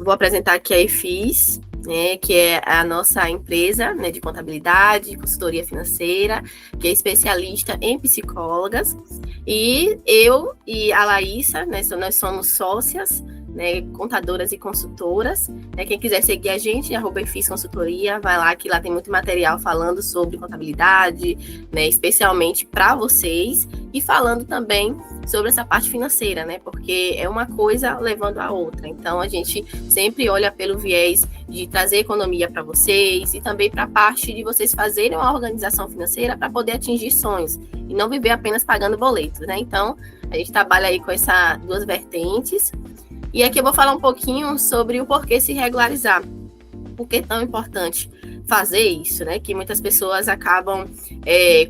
vou apresentar aqui a EFIS, né, que é a nossa empresa, né, de contabilidade, consultoria financeira, que é especialista em psicólogas. E eu e a Laísa, né, nós somos sócias, né, contadoras e consultoras. Né, quem quiser seguir a gente, @EFIS Consultoria, vai lá, que lá tem muito material falando sobre contabilidade, né, especialmente para vocês, e falando também sobre essa parte financeira, né, porque é uma coisa levando a outra. Então, a gente sempre olha pelo viés de trazer economia para vocês e também para a parte de vocês fazerem uma organização financeira para poder atingir sonhos e não viver apenas pagando boletos, né? Então, a gente trabalha aí com essas duas vertentes. E aqui eu vou falar um pouquinho sobre o porquê se regularizar. Por que é tão importante fazer isso, né? Que muitas pessoas acabam,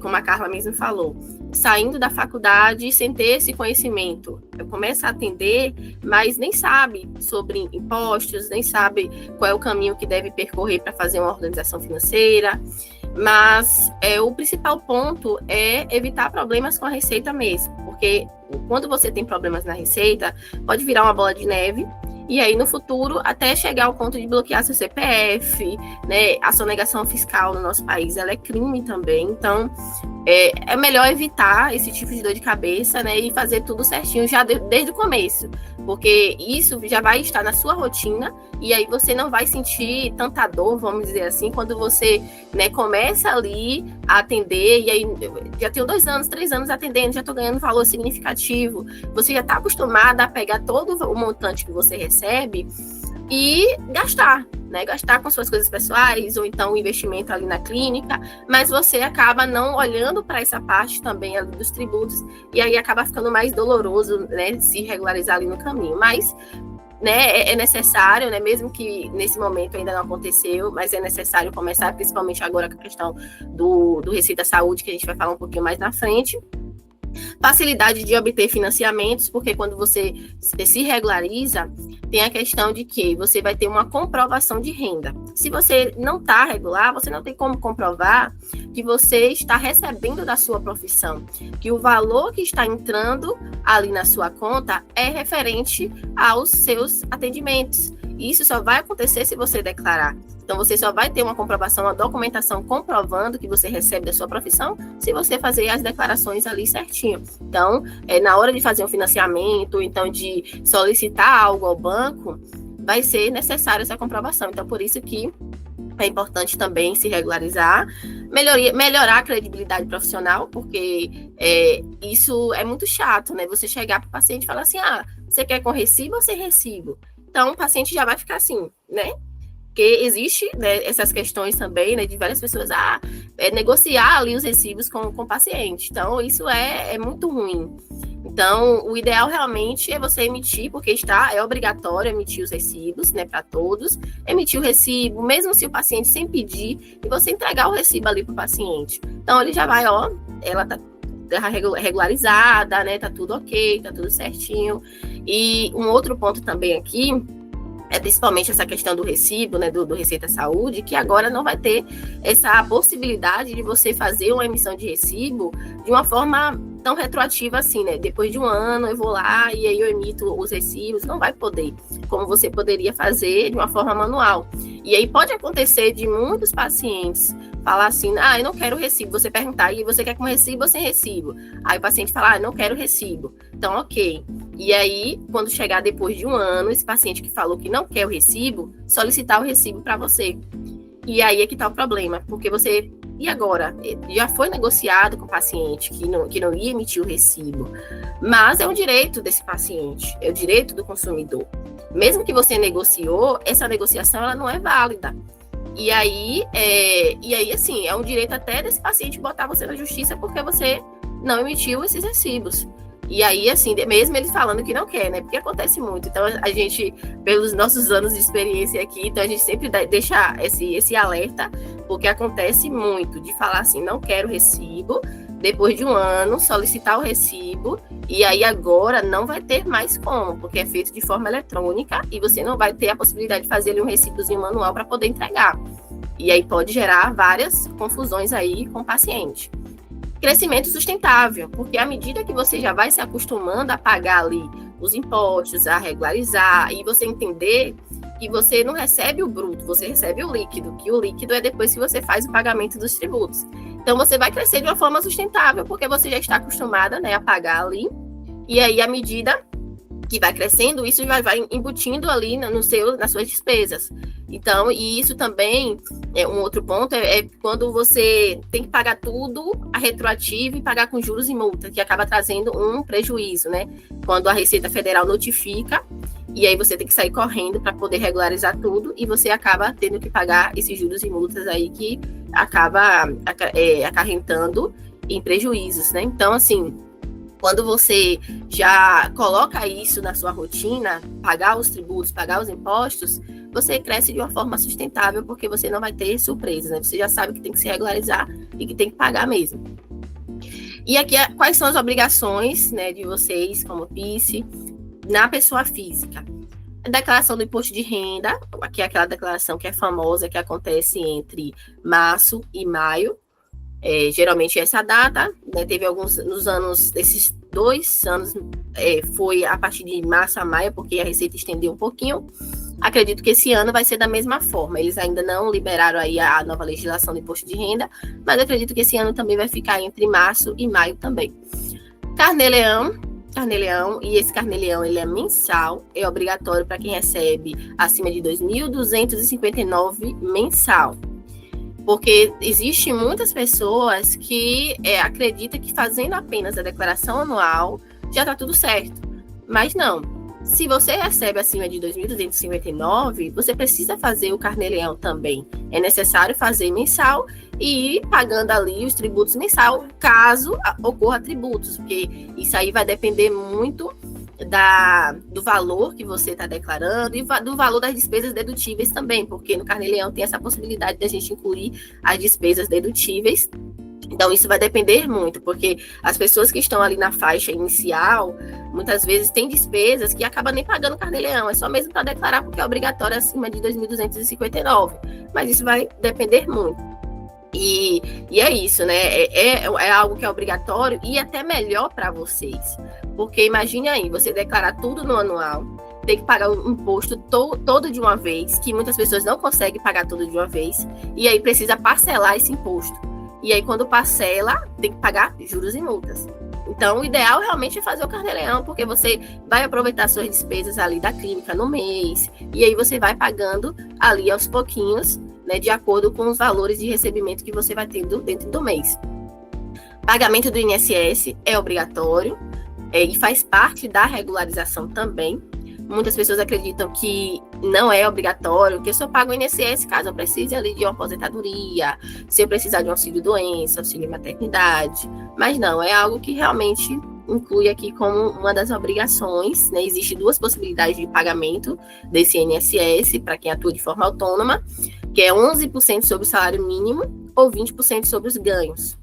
como a Carla mesmo falou, saindo da faculdade sem ter esse conhecimento. Começa a atender, mas nem sabe sobre impostos, nem sabe qual é o caminho que deve percorrer para fazer uma organização financeira. Mas o principal ponto é evitar problemas com a receita mesmo, porque quando você tem problemas na receita, pode virar uma bola de neve, e aí no futuro até chegar ao ponto de bloquear seu CPF, né? A sonegação fiscal no nosso país, ela é crime também, então é melhor evitar esse tipo de dor de cabeça, né? E fazer tudo certinho já desde o começo, porque isso já vai estar na sua rotina, e aí você não vai sentir tanta dor, vamos dizer assim, quando você, né, começa ali a atender, e aí já tenho 2 anos, 3 anos atendendo, já estou ganhando valor significativo, você já está acostumada a pegar todo o montante que você recebe e gastar, né? Gastar com suas coisas pessoais, ou então o investimento ali na clínica, mas você acaba não olhando para essa parte também ali dos tributos, e aí acaba ficando mais doloroso, né, se regularizar ali no caminho. Mas, né, é necessário, né, mesmo que nesse momento ainda não aconteceu, mas é necessário começar, principalmente agora com a questão do Receita Saúde, que a gente vai falar um pouquinho mais na frente. Facilidade de obter financiamentos, porque quando você se regulariza, tem a questão de que você vai ter uma comprovação de renda. Se você não está regular, você não tem como comprovar que você está recebendo da sua profissão, que o valor que está entrando ali na sua conta é referente aos seus atendimentos. E isso só vai acontecer se você declarar. Então, você só vai ter uma comprovação, uma documentação comprovando que você recebe da sua profissão se você fazer as declarações ali certinho. Então, na hora de fazer um financiamento, então de solicitar algo ao banco, vai ser necessário essa comprovação. Então, por isso que é importante também se regularizar, melhorar a credibilidade profissional, porque isso é muito chato, né? Você chegar para o paciente e falar assim, você quer com recibo ou sem recibo? Então, o paciente já vai ficar assim, né? Porque existe, né, essas questões também, né, de várias pessoas negociar ali os recibos com o paciente. Então, isso é muito ruim. Então, o ideal realmente é você emitir, porque é obrigatório emitir os recibos, né, para todos. Emitir o recibo, mesmo se o paciente sem pedir, e você entregar o recibo ali para o paciente. Então, ele já vai, ela tá regularizada, né, tá tudo ok, tá tudo certinho. E um outro ponto também aqui, principalmente essa questão do recibo, né, do Receita Saúde, que agora não vai ter essa possibilidade de você fazer uma emissão de recibo de uma forma tão retroativa assim, né? Depois de 1 ano eu vou lá e aí eu emito os recibos, não vai poder, como você poderia fazer de uma forma manual. E aí pode acontecer de muitos pacientes falar assim, eu não quero recibo, você perguntar, e você quer com recibo ou sem recibo? Aí o paciente fala, não quero recibo. Então, ok. E aí, quando chegar depois de 1 ano, esse paciente que falou que não quer o recibo, solicitar o recibo para você. E aí é que está o problema, porque você... E agora? Já foi negociado com o paciente que não ia emitir o recibo, mas é um direito desse paciente, é o direito do consumidor. Mesmo que você negociou, essa negociação ela não é válida. E aí, assim, é um direito até desse paciente botar você na justiça porque você não emitiu esses recibos. E aí, assim, mesmo ele falando que não quer, né? Porque acontece muito. Então, a gente, pelos nossos anos de experiência aqui, então a gente sempre deixa esse alerta, porque acontece muito de falar assim, não quero recibo, depois de 1 ano, solicitar o recibo, e aí agora não vai ter mais como, porque é feito de forma eletrônica e você não vai ter a possibilidade de fazer ali um recibozinho manual para poder entregar. E aí pode gerar várias confusões aí com o paciente. Crescimento sustentável, porque à medida que você já vai se acostumando a pagar ali os impostos, a regularizar, e você entender que você não recebe o bruto, você recebe o líquido, que o líquido é depois que você faz o pagamento dos tributos. Então, você vai crescer de uma forma sustentável, porque você já está acostumada, né, a pagar ali, e aí, à medida que vai crescendo, isso vai embutindo ali nas suas despesas. Então, e isso também é um outro ponto, é quando você tem que pagar tudo a retroativo e pagar com juros e multa, que acaba trazendo um prejuízo, né? Quando a Receita Federal notifica, e aí você tem que sair correndo para poder regularizar tudo, e você acaba tendo que pagar esses juros e multas aí que acaba acarretando em prejuízos, né? Então, assim, quando você já coloca isso na sua rotina, pagar os tributos, pagar os impostos, você cresce de uma forma sustentável, porque você não vai ter surpresas, né? Você já sabe que tem que se regularizar e que tem que pagar mesmo. E aqui, quais são as obrigações, né, de vocês, como PIS, na pessoa física? A declaração do imposto de renda, aqui é aquela declaração que é famosa, que acontece entre março e maio. Geralmente essa data, né, teve alguns nos anos, desses 2 anos, foi a partir de março a maio, porque a Receita estendeu um pouquinho. Acredito que esse ano vai ser da mesma forma. Eles ainda não liberaram aí a nova legislação do imposto de renda, mas acredito que esse ano também vai ficar entre março e maio também. Carnê-Leão, e esse Carnê-Leão ele é mensal, é obrigatório para quem recebe acima de 2.259 mensal. Porque existem muitas pessoas que acreditam que fazendo apenas a declaração anual já está tudo certo. Mas não. Se você recebe acima de 2.259, você precisa fazer o Carnê-Leão também. É necessário fazer mensal e ir pagando ali os tributos mensal, caso ocorra tributos, porque isso aí vai depender muito do valor que você está declarando e do valor das despesas dedutíveis também, porque no Carnê-Leão tem essa possibilidade de a gente incluir as despesas dedutíveis. Então, isso vai depender muito, porque as pessoas que estão ali na faixa inicial, muitas vezes têm despesas que acabam nem pagando Carnê-Leão, é só mesmo para declarar, porque é obrigatório acima de 2.259. Mas isso vai depender muito. E é isso, né? É algo que é obrigatório e até melhor para vocês. Porque imagine aí, você declarar tudo no anual, tem que pagar o imposto todo de uma vez, que muitas pessoas não conseguem pagar tudo de uma vez, e aí precisa parcelar esse imposto. E aí, quando parcela, tem que pagar juros e multas. Então, o ideal realmente é fazer o Carnê-Leão, porque você vai aproveitar suas despesas ali da clínica no mês, e aí você vai pagando ali aos pouquinhos, né, de acordo com os valores de recebimento que você vai tendo dentro do mês. Pagamento do INSS é obrigatório e faz parte da regularização também. Muitas pessoas acreditam que não é obrigatório, que eu só pago o INSS caso eu precise ali de uma aposentadoria, se eu precisar de um auxílio-doença, auxílio-maternidade. Mas não, é algo que realmente inclui aqui como uma das obrigações, né? Existem 2 possibilidades de pagamento desse INSS para quem atua de forma autônoma, que é 11% sobre o salário mínimo ou 20% sobre os ganhos.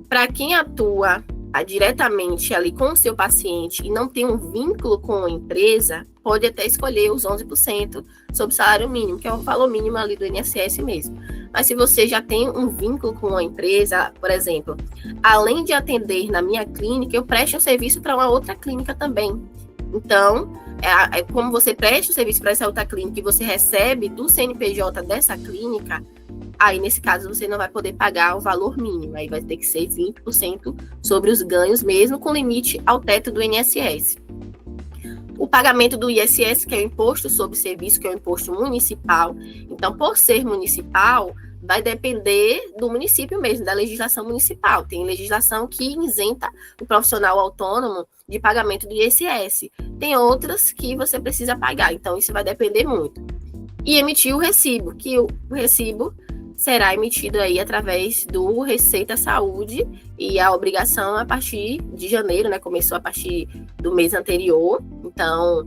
Para quem atua diretamente ali com o seu paciente e não tem um vínculo com a empresa, pode até escolher os 11% sobre o salário mínimo, que é o valor mínimo ali do INSS mesmo. Mas se você já tem um vínculo com a empresa, por exemplo, além de atender na minha clínica, eu presto um serviço para uma outra clínica também. Então, como você presta o serviço para essa outra clínica e você recebe do CNPJ dessa clínica, aí nesse caso você não vai poder pagar o valor mínimo, aí vai ter que ser 20% sobre os ganhos mesmo, com limite ao teto do INSS. O pagamento do ISS, que é o Imposto sobre Serviço, que é o imposto municipal. Então, por ser municipal, vai depender do município mesmo, da legislação municipal. Tem legislação que isenta o profissional autônomo de pagamento do ISS. Tem outras que você precisa pagar, então isso vai depender muito. E emitir o recibo, que o recibo será emitido aí através do Receita Saúde, e a obrigação a partir de janeiro, né? Começou a partir do mês anterior, então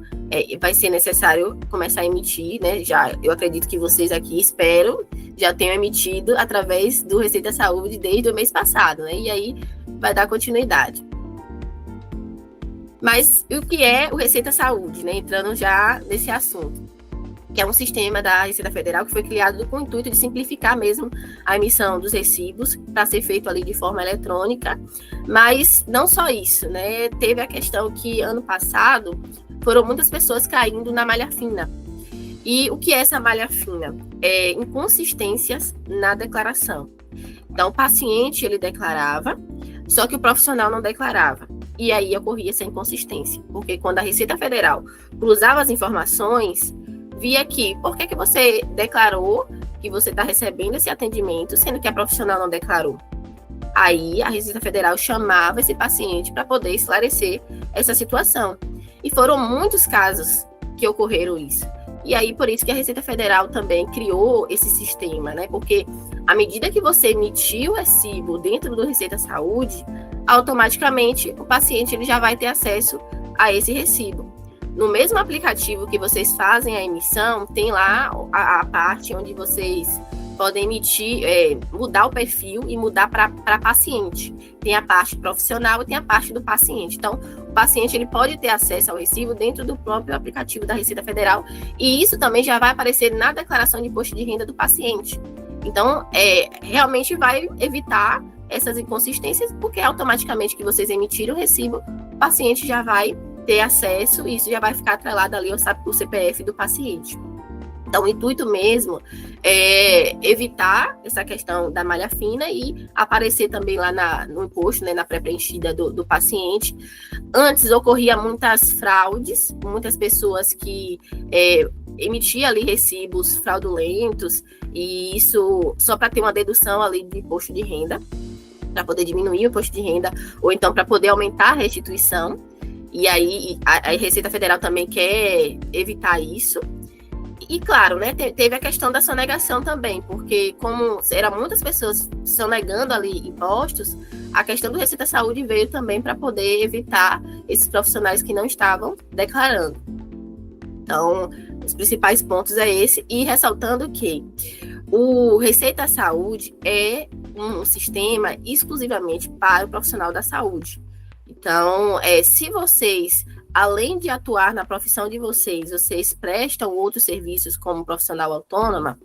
vai ser necessário começar a emitir, né? Eu acredito que vocês aqui, espero, já tenham emitido através do Receita Saúde desde o mês passado, né? E aí vai dar continuidade. Mas o que é o Receita Saúde, né? Entrando já nesse assunto, que é um sistema da Receita Federal que foi criado com o intuito de simplificar mesmo a emissão dos recibos para ser feito ali de forma eletrônica. Mas não só isso, né? Teve a questão que ano passado foram muitas pessoas caindo na malha fina. E o que é essa malha fina? É inconsistências na declaração. Então, o paciente, ele declarava, só que o profissional não declarava. E aí ocorria essa inconsistência, porque quando a Receita Federal cruzava as informações, via que, por que você declarou que você está recebendo esse atendimento, sendo que a profissional não declarou? Aí a Receita Federal chamava esse paciente para poder esclarecer essa situação. E foram muitos casos que ocorreram isso. E aí, por isso que a Receita Federal também criou esse sistema, né? Porque à medida que você emitir o recibo dentro do Receita Saúde, automaticamente o paciente ele já vai ter acesso a esse recibo. No mesmo aplicativo que vocês fazem a emissão, tem lá a parte onde vocês podem emitir, mudar o perfil e mudar para paciente. Tem a parte profissional e tem a parte do paciente. Então, o paciente ele pode ter acesso ao recibo dentro do próprio aplicativo da Receita Federal e isso também já vai aparecer na declaração de imposto de renda do paciente. Então, realmente vai evitar essas inconsistências, porque automaticamente que vocês emitirem o recibo, o paciente já vai ter acesso e isso já vai ficar atrelado ali ao CPF do paciente. Então, o intuito mesmo é evitar essa questão da malha fina e aparecer também lá no imposto, né, na pré-preenchida do paciente. Antes ocorria muitas fraudes, muitas pessoas que emitiam ali recibos fraudulentos, e isso só para ter uma dedução ali de imposto de renda, para poder diminuir o imposto de renda, ou então para poder aumentar a restituição. E aí a Receita Federal também quer evitar isso. E claro, né, teve a questão da sonegação também, porque como eram muitas pessoas sonegando ali impostos, a questão do Receita Saúde veio também para poder evitar esses profissionais que não estavam declarando. Então, os principais pontos é esse, e ressaltando que o Receita Saúde é um sistema exclusivamente para o profissional da saúde. Então, se vocês, além de atuar na profissão de vocês prestam outros serviços como profissional autônoma,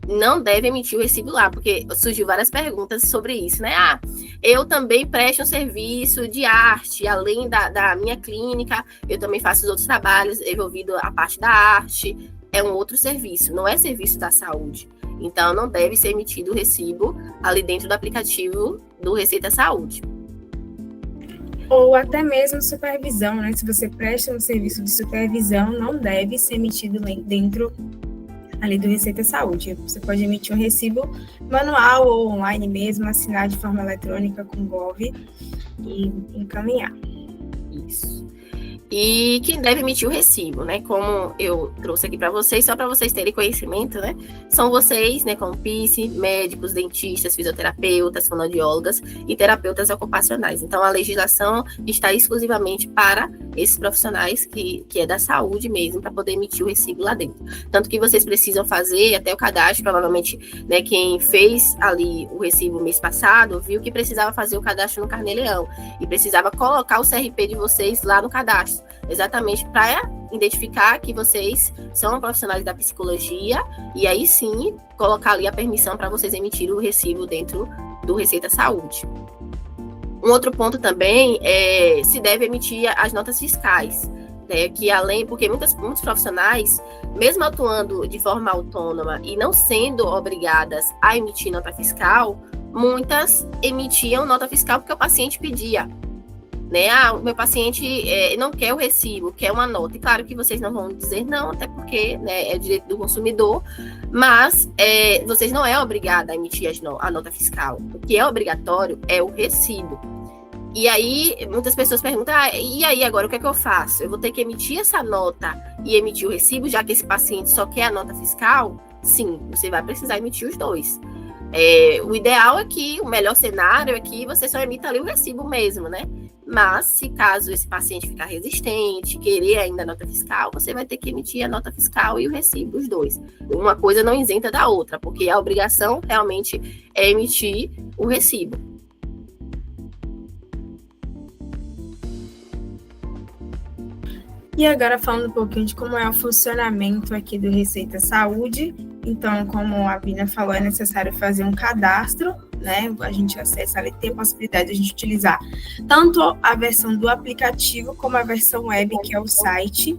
não deve emitir o recibo lá, porque surgiu várias perguntas sobre isso, né? Eu também presto um serviço de arte, além da minha clínica, eu também faço os outros trabalhos envolvidos a parte da arte, é um outro serviço, não é serviço da saúde. Então, não deve ser emitido o recibo ali dentro do aplicativo do Receita Saúde. Ou até mesmo supervisão, né? Se você presta um serviço de supervisão, não deve ser emitido dentro ali do Receita Saúde. Você pode emitir um recibo manual ou online mesmo, assinar de forma eletrônica com Gov e encaminhar. Isso. E quem deve emitir o recibo, né? Como eu trouxe aqui para vocês, só para vocês terem conhecimento, né? São vocês, né? Como PICE, médicos, dentistas, fisioterapeutas, fonoaudiólogas e terapeutas ocupacionais. Então, a legislação está exclusivamente para esses profissionais que é da saúde mesmo, para poder emitir o recibo lá dentro. Tanto que vocês precisam fazer até o cadastro, provavelmente, né? Quem fez ali o recibo mês passado, viu que precisava fazer o cadastro no Carnê-Leão e precisava colocar o CRP de vocês lá no cadastro. Exatamente para identificar que vocês são profissionais da psicologia e aí sim colocar ali a permissão para vocês emitirem o recibo dentro do Receita Saúde. Um outro ponto também é se deve emitir as notas fiscais, né, que além, porque muitos profissionais, mesmo atuando de forma autônoma e não sendo obrigadas a emitir nota fiscal, muitas emitiam nota fiscal porque o paciente pedia. Né? O meu paciente não quer o recibo, quer uma nota. E claro que vocês não vão dizer não, até porque, né, é direito do consumidor, mas vocês não é obrigada a emitir a nota fiscal. O que é obrigatório é o recibo. E aí, muitas pessoas perguntam, e aí agora, o que é que eu faço? Eu vou ter que emitir essa nota e emitir o recibo, já que esse paciente só quer a nota fiscal? Sim, você vai precisar emitir os dois. O ideal é que, o melhor cenário é que você só emita ali o recibo mesmo, né? Mas, se caso esse paciente ficar resistente, querer ainda a nota fiscal, você vai ter que emitir a nota fiscal e o recibo, os dois. Uma coisa não isenta da outra, porque a obrigação realmente é emitir o recibo. E agora falando um pouquinho de como é o funcionamento aqui do Receita Saúde. Então, como a Bina falou, é necessário fazer um cadastro, né? A gente acessa ali, tem a possibilidade de a gente utilizar tanto a versão do aplicativo como a versão web, que é o site.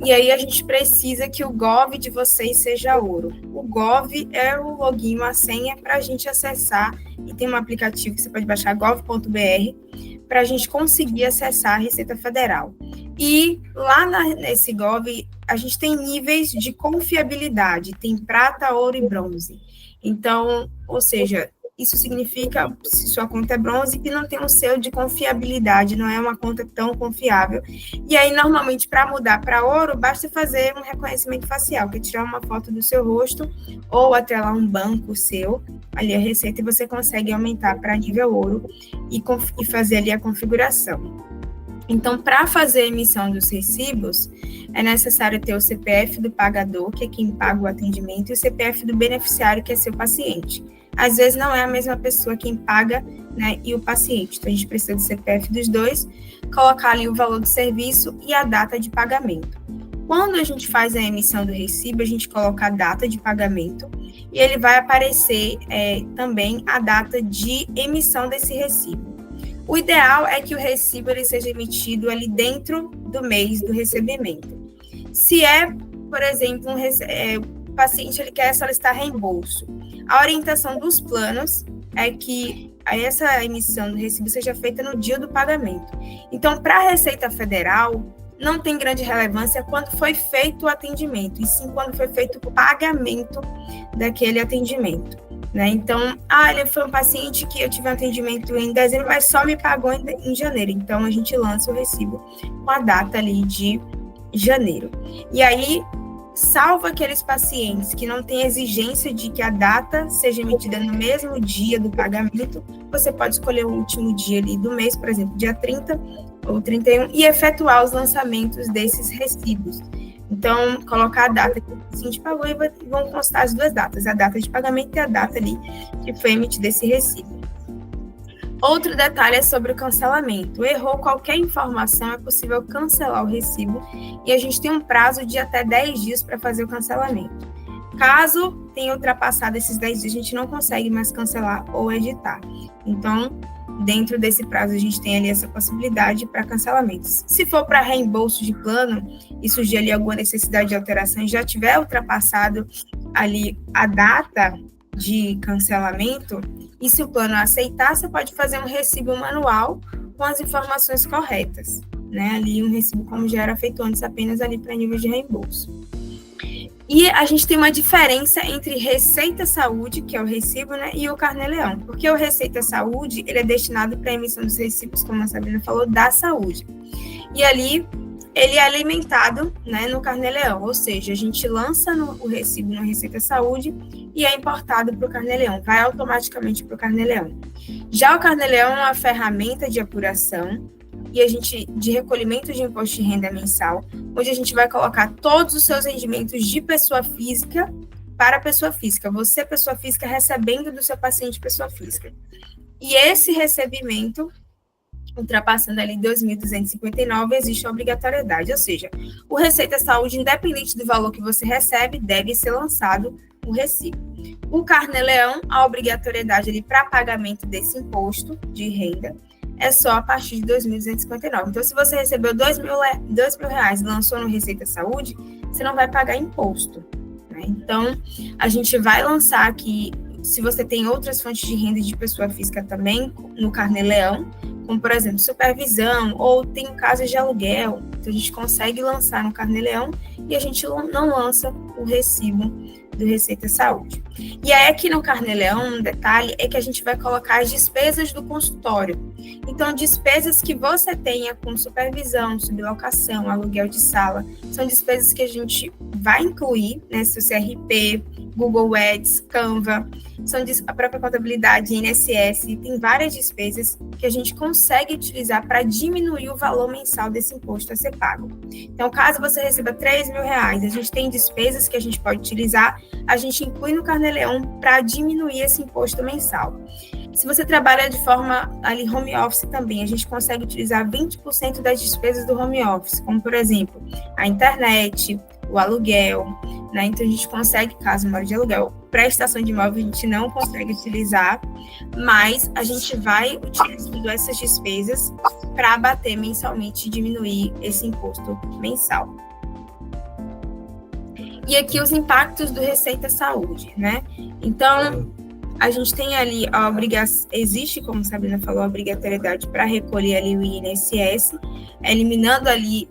E aí a gente precisa que o Gov de vocês seja ouro. O Gov é o login, a senha para a gente acessar, e tem um aplicativo que você pode baixar, gov.br, para a gente conseguir acessar a Receita Federal. E lá nesse Gov, a gente tem níveis de confiabilidade, tem prata, ouro e bronze. Então, ou seja, isso significa, se sua conta é bronze, que não tem um selo de confiabilidade, não é uma conta tão confiável. E aí, normalmente, para mudar para ouro, basta fazer um reconhecimento facial, que é tirar uma foto do seu rosto ou atrelar um banco seu, ali a Receita, e você consegue aumentar para nível ouro e fazer ali a configuração. Então, para fazer a emissão dos recibos, é necessário ter o CPF do pagador, que é quem paga o atendimento, e o CPF do beneficiário, que é seu paciente. Às vezes não é a mesma pessoa quem paga, né, e o paciente. Então, a gente precisa do CPF dos dois, colocar ali o valor do serviço e a data de pagamento. Quando a gente faz a emissão do recibo, a gente coloca a data de pagamento e ele vai aparecer também a data de emissão desse recibo. O ideal é que o recibo ele seja emitido ali dentro do mês do recebimento. Se por exemplo, o paciente ele quer solicitar reembolso, a orientação dos planos é que essa emissão do recibo seja feita no dia do pagamento. Então, para a Receita Federal, não tem grande relevância quando foi feito o atendimento, e sim quando foi feito o pagamento daquele atendimento. Né? Então, ele foi um paciente que eu tive um atendimento em dezembro, mas só me pagou em janeiro. Então, a gente lança o recibo com a data ali de janeiro. E aí, salvo aqueles pacientes que não têm exigência de que a data seja emitida no mesmo dia do pagamento, você pode escolher o último dia ali do mês, por exemplo, dia 30 ou 31, e efetuar os lançamentos desses recibos. Então, colocar a data que o paciente pagou e vão constar as duas datas, a data de pagamento e a data ali que foi emitido esse recibo. Outro detalhe é sobre o cancelamento. Errou qualquer informação, é possível cancelar o recibo e a gente tem um prazo de até 10 dias para fazer o cancelamento. Caso tenha ultrapassado esses 10 dias, a gente não consegue mais cancelar ou editar. Então, dentro desse prazo, a gente tem ali essa possibilidade para cancelamentos. Se for para reembolso de plano e surgir ali alguma necessidade de alteração e já tiver ultrapassado ali a data de cancelamento, e se o plano aceitar, você pode fazer um recibo manual com as informações corretas, né? Ali um recibo como já era feito antes, apenas ali para nível de reembolso. E a gente tem uma diferença entre Receita Saúde, que é o recibo, né, e o Carnê-Leão, porque o Receita Saúde, ele é destinado para a emissão dos recibos, como a Sabrina falou, da saúde. E ali, ele é alimentado, né, no Carnê-Leão, ou seja, a gente lança o recibo no Receita Saúde e é importado para o Carnê-Leão, vai automaticamente para o Carnê-Leão. Já o Carnê-Leão é uma ferramenta de apuração de recolhimento de imposto de renda mensal, onde a gente vai colocar todos os seus rendimentos de pessoa física para pessoa física. Você, pessoa física, recebendo do seu paciente pessoa física. E esse recebimento, ultrapassando ali 2.259, existe a obrigatoriedade, ou seja, o Receita Saúde, independente do valor que você recebe, deve ser lançado o recibo. O Carnê-Leão, a obrigatoriedade ali para pagamento desse imposto de renda é só a partir de 2.259. Então, se você recebeu R$2.000 e lançou no Receita Saúde, você não vai pagar imposto, né? Então, a gente vai lançar aqui, se você tem outras fontes de renda de pessoa física também, no Carnê-Leão, como, por exemplo, supervisão, ou tem casas de aluguel, então a gente consegue lançar no Carnê-Leão e a gente não lança o recibo do Receita Saúde. E aí, aqui no Carnê-Leão, um detalhe é que a gente vai colocar as despesas do consultório. Então, despesas que você tenha com supervisão, sublocação, aluguel de sala, são despesas que a gente vai incluir, né, seu CRP, Google Ads, Canva, são a própria contabilidade, INSS, tem várias despesas que a gente consegue utilizar para diminuir o valor mensal desse imposto a ser pago. Então, caso você receba R$3.000, a gente tem despesas que a gente pode utilizar, a gente inclui no Carnê-Leão para diminuir esse imposto mensal. Se você trabalha de forma ali home office também, a gente consegue utilizar 20% das despesas do home office, como, por exemplo, a internet, o aluguel, né? Então, a gente consegue, caso mora de aluguel, prestação de imóvel a gente não consegue utilizar, mas a gente vai utilizando essas despesas para abater mensalmente e diminuir esse imposto mensal. E aqui os impactos do Receita Saúde, né? Então, a gente tem ali a obrigação, existe, como a Sabrina falou, a obrigatoriedade para recolher ali o INSS, eliminando ali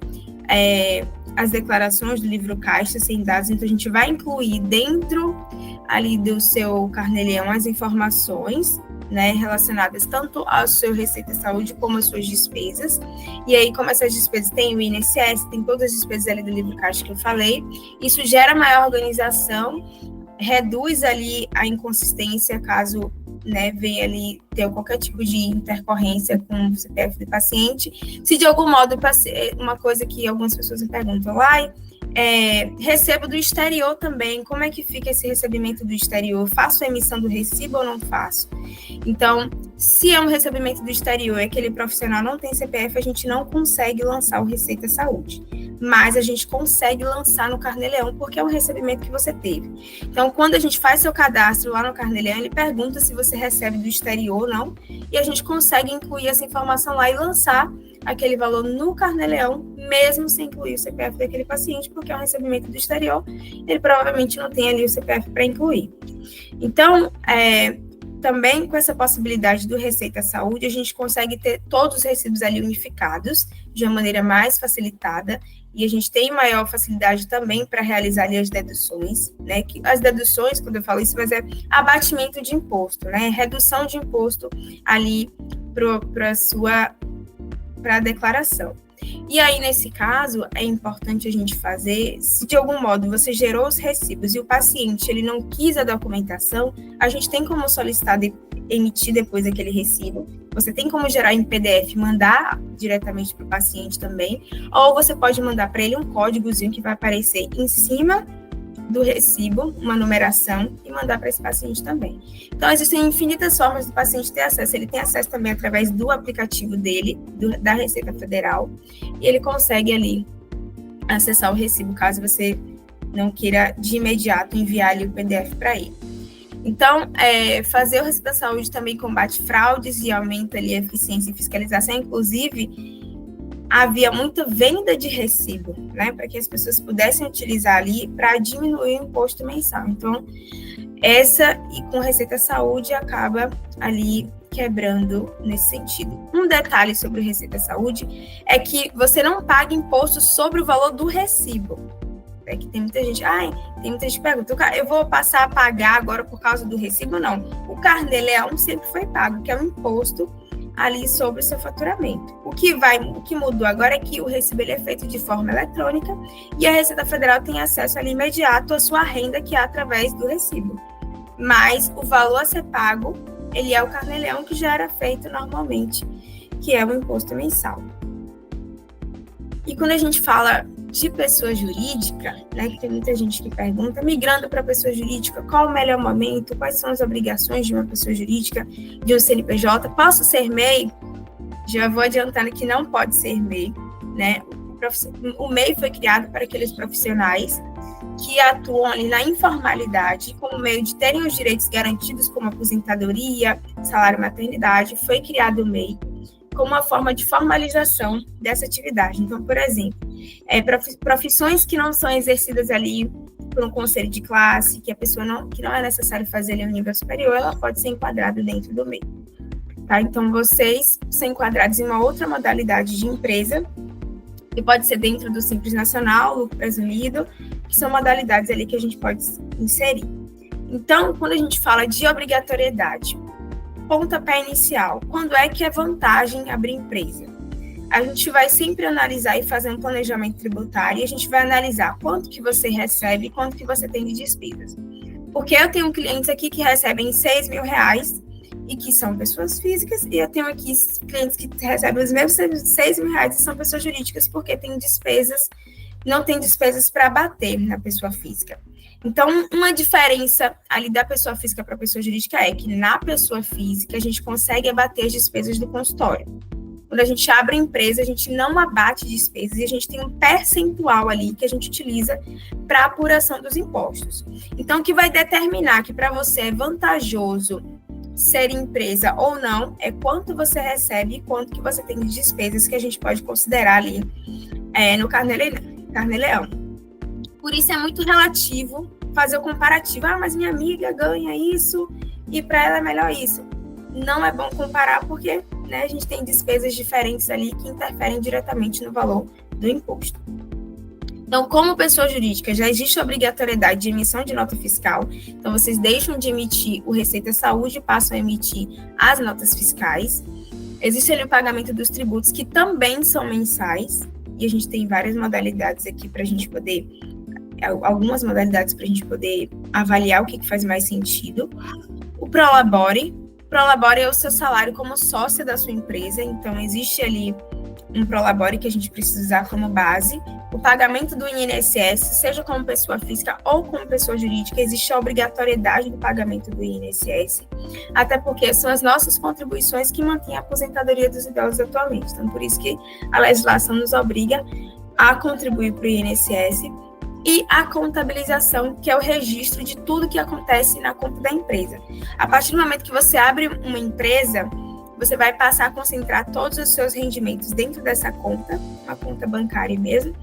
as declarações do livro caixa sem dados. Então, a gente vai incluir dentro ali do seu carnê-leão as informações, né, relacionadas tanto ao seu Receita Saúde como às suas despesas. E aí, como essas despesas têm o INSS, tem todas as despesas ali do livro caixa que eu falei, isso gera maior organização, reduz ali a inconsistência caso, né, venha ali ter qualquer tipo de intercorrência com o CPF do paciente. Se de algum modo, uma coisa que algumas pessoas me perguntam, recebo do exterior também, como é que fica esse recebimento do exterior? Faço a emissão do recibo ou não faço? Então, se é um recebimento do exterior e aquele profissional não tem CPF, a gente não consegue lançar o Receita Saúde, mas a gente consegue lançar no Carnê-Leão, porque é um recebimento que você teve. Então, quando a gente faz seu cadastro lá no Carnê-Leão, ele pergunta se você recebe do exterior ou não, e a gente consegue incluir essa informação lá e lançar aquele valor no Carnê-Leão, mesmo sem incluir o CPF daquele paciente, porque é um recebimento do exterior, ele provavelmente não tem ali o CPF para incluir. Então, também com essa possibilidade do Receita Saúde, a gente consegue ter todos os recibos ali unificados, de uma maneira mais facilitada, e a gente tem maior facilidade também para realizar ali as deduções, né? Que as deduções, quando eu falo isso, mas é abatimento de imposto, né? Redução de imposto ali para a declaração. E aí, nesse caso, é importante a gente fazer, se de algum modo você gerou os recibos e o paciente ele não quis a documentação, a gente tem como solicitar emitir depois aquele recibo. Você tem como gerar em PDF, mandar diretamente para o paciente também, ou você pode mandar para ele um códigozinho que vai aparecer em cima do recibo, uma numeração, e mandar para esse paciente também. Então, existem infinitas formas do paciente ter acesso. Ele tem acesso também através do aplicativo dele, da Receita Federal, e ele consegue ali acessar o recibo, caso você não queira de imediato enviar ali o PDF para ele. Então, fazer o Receita Saúde também combate fraudes e aumenta ali a eficiência e fiscalização. Inclusive, havia muita venda de recibo, né, para que as pessoas pudessem utilizar ali para diminuir o imposto mensal. Então, e com Receita Saúde acaba ali quebrando nesse sentido. Um detalhe sobre o Receita Saúde é que você não paga imposto sobre o valor do recibo. É que tem muita gente que pergunta, eu vou passar a pagar agora por causa do recibo? Não. O Carnê-Leão sempre foi pago, que é um imposto ali sobre o seu faturamento. O que mudou agora é que o recibo ele é feito de forma eletrônica e a Receita Federal tem acesso ali imediato à sua renda, que é através do recibo. Mas o valor a ser pago, ele é o Carnê-Leão, que já era feito normalmente, que é o imposto mensal. E quando a gente fala de pessoa jurídica, né, que tem muita gente que pergunta, migrando para pessoa jurídica, qual o melhor momento, quais são as obrigações de uma pessoa jurídica, de um CNPJ, posso ser MEI? Já vou adiantando que não pode ser MEI, né? O MEI foi criado para aqueles profissionais que atuam ali na informalidade, como meio de terem os direitos garantidos, como aposentadoria, salário maternidade. Foi criado o MEI como uma forma de formalização dessa atividade. Então, por exemplo, profissões que não são exercidas ali por um conselho de classe, que não é necessário fazer ali um nível superior, ela pode ser enquadrada dentro do MEI. Tá? Então, vocês são enquadrados em uma outra modalidade de empresa, que pode ser dentro do Simples Nacional, lucro presumido, que são modalidades ali que a gente pode inserir. Então, quando a gente fala de obrigatoriedade, pontapé inicial, quando é que é vantagem abrir empresa? A gente vai sempre analisar e fazer um planejamento tributário, e a gente vai analisar quanto que você recebe e quanto que você tem de despesas. Porque eu tenho clientes aqui que recebem R$6 mil e que são pessoas físicas, e eu tenho aqui clientes que recebem os mesmos R$6 mil e são pessoas jurídicas, porque não tem despesas para bater na pessoa física. Então, uma diferença ali da pessoa física para a pessoa jurídica é que na pessoa física a gente consegue abater as despesas do consultório. Quando a gente abre a empresa, a gente não abate despesas e a gente tem um percentual ali que a gente utiliza para apuração dos impostos. Então, o que vai determinar que para você é vantajoso ser empresa ou não é quanto você recebe e quanto que você tem de despesas, que a gente pode considerar ali no Carnê-Leão. Por isso é muito relativo fazer o comparativo. Ah, mas minha amiga ganha isso e para ela é melhor isso. Não é bom comparar porque, né, a gente tem despesas diferentes ali que interferem diretamente no valor do imposto. Então, como pessoa jurídica, já existe a obrigatoriedade de emissão de nota fiscal. Então, vocês deixam de emitir o Receita Saúde e passam a emitir as notas fiscais. Existe ali o pagamento dos tributos, que também são mensais. E a gente tem várias modalidades aqui para a gente poder... Algumas modalidades para a gente poder avaliar o que faz mais sentido. O Prolabore. Prolabore é o seu salário como sócia da sua empresa. Então, existe ali um Prolabore que a gente precisa usar como base. O pagamento do INSS, seja como pessoa física ou como pessoa jurídica, existe a obrigatoriedade do pagamento do INSS, até porque são as nossas contribuições que mantêm a aposentadoria dos idosos atualmente. Então, por isso que a legislação nos obriga a contribuir para o INSS. E a contabilização, que é o registro de tudo que acontece na conta da empresa. A partir do momento que você abre uma empresa, você vai passar a concentrar todos os seus rendimentos dentro dessa conta, uma conta bancária mesmo,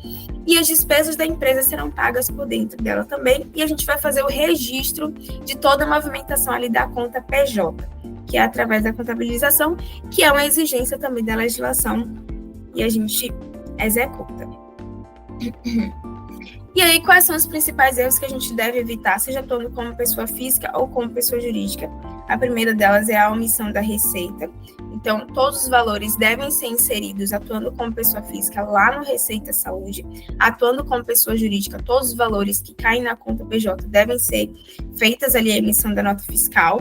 e as despesas da empresa serão pagas por dentro dela também, e a gente vai fazer o registro de toda a movimentação ali da conta PJ, que é através da contabilização, que é uma exigência também da legislação, e a gente executa. E aí, quais são os principais erros que a gente deve evitar, seja atuando como pessoa física ou como pessoa jurídica? A primeira delas é a omissão da receita. Então, todos os valores devem ser inseridos atuando como pessoa física lá no Receita Saúde, atuando como pessoa jurídica, todos os valores que caem na conta PJ devem ser feitas ali a emissão da nota fiscal.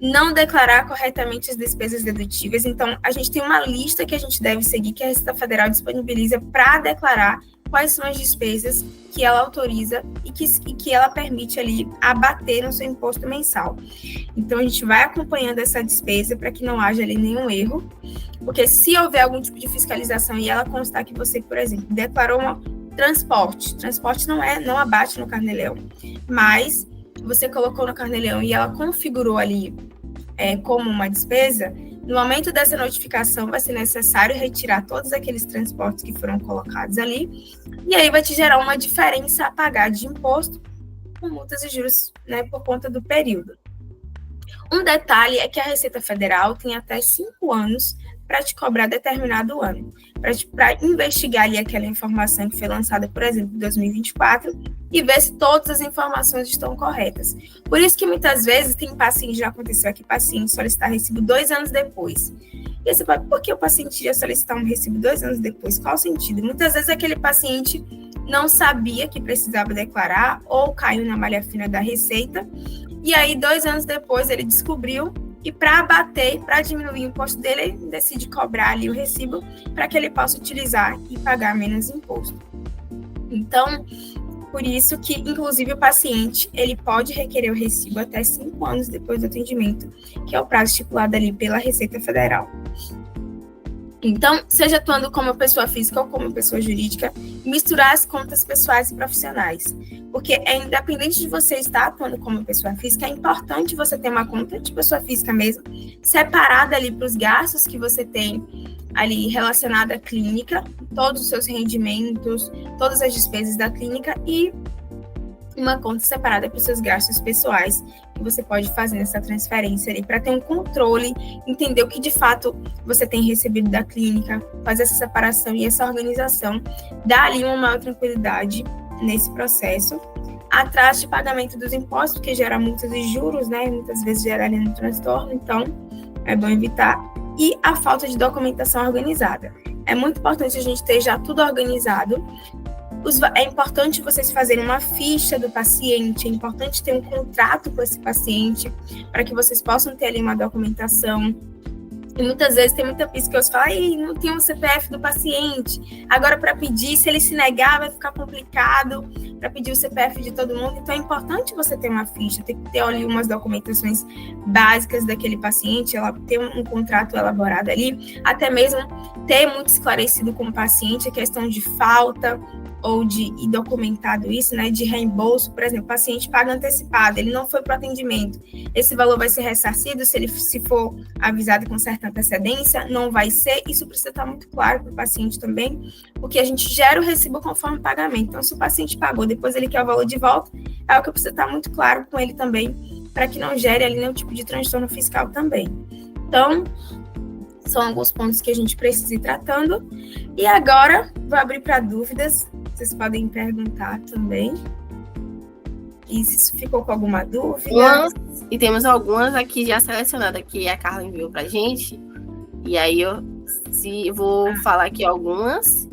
Não declarar corretamente as despesas dedutíveis. Então, a gente tem uma lista que a gente deve seguir, que a Receita Federal disponibiliza para declarar quais são as despesas que ela autoriza e que ela permite ali abater no seu imposto mensal. Então, a gente vai acompanhando essa despesa para que não haja ali nenhum erro, porque se houver algum tipo de fiscalização e ela constar que você, por exemplo, declarou transporte não abate no Carnê-Leão, mas você colocou no Carnê-Leão e ela configurou ali como uma despesa, no momento dessa notificação vai ser necessário retirar todos aqueles transportes que foram colocados ali, e aí vai te gerar uma diferença a pagar de imposto com multas e juros, né, por conta do período. Um detalhe é que a Receita Federal tem até 5 anos para te cobrar determinado ano, para investigar ali aquela informação que foi lançada, por exemplo, em 2024, e ver se todas as informações estão corretas. Por isso que muitas vezes tem paciente, já aconteceu aqui, paciente solicitar recibo 2 anos depois. E aí você fala, por que o paciente ia solicitar um recibo 2 anos depois? Qual o sentido? Muitas vezes aquele paciente não sabia que precisava declarar ou caiu na malha fina da Receita, e aí 2 anos depois ele descobriu e para abater, para diminuir o imposto dele, ele decide cobrar ali o recibo para que ele possa utilizar e pagar menos imposto. Então, por isso que, inclusive, o paciente, ele pode requerer o recibo até 5 anos depois do atendimento, que é o prazo estipulado ali pela Receita Federal. Então, seja atuando como pessoa física ou como pessoa jurídica, misturar as contas pessoais e profissionais. Porque é independente de você estar atuando como pessoa física, é importante você ter uma conta de pessoa física mesmo, separada ali para os gastos que você tem ali relacionada à clínica, todos os seus rendimentos, todas as despesas da clínica e uma conta separada para os seus gastos pessoais, que você pode fazer essa transferência ali para ter um controle, entender o que de fato você tem recebido da clínica, fazer essa separação e essa organização, dá ali uma maior tranquilidade nesse processo. Atraso de pagamento dos impostos, que gera multas e juros, né? Muitas vezes gera ali um transtorno, então é bom evitar. E a falta de documentação organizada. É muito importante a gente ter já tudo organizado. É importante vocês fazerem uma ficha do paciente, é importante ter um contrato com esse paciente, para que vocês possam ter ali uma documentação. E muitas vezes tem muita pista que eu falo, não tem um CPF do paciente. Agora, para pedir, se ele se negar, vai ficar complicado para pedir o CPF de todo mundo. Então, é importante você ter uma ficha, ter que ter ali umas documentações básicas daquele paciente, ela ter um contrato elaborado ali, até mesmo ter muito esclarecido com o paciente a questão de falta ou e documentado isso, né, de reembolso, por exemplo, o paciente paga antecipado, ele não foi para o atendimento, esse valor vai ser ressarcido se for avisado com certa antecedência, não vai ser, isso precisa estar muito claro para o paciente também, porque a gente gera o recibo conforme o pagamento, então se o paciente pagou, depois ele quer o valor de volta, é o que precisa estar muito claro com ele também, para que não gere ali nenhum tipo de transtorno fiscal também. Então, são alguns pontos que a gente precisa ir tratando. E agora, vou abrir para dúvidas. Vocês podem perguntar também. E se ficou com alguma dúvida. E temos algumas aqui já selecionadas que a Carla enviou para a gente. E aí eu vou falar aqui algumas.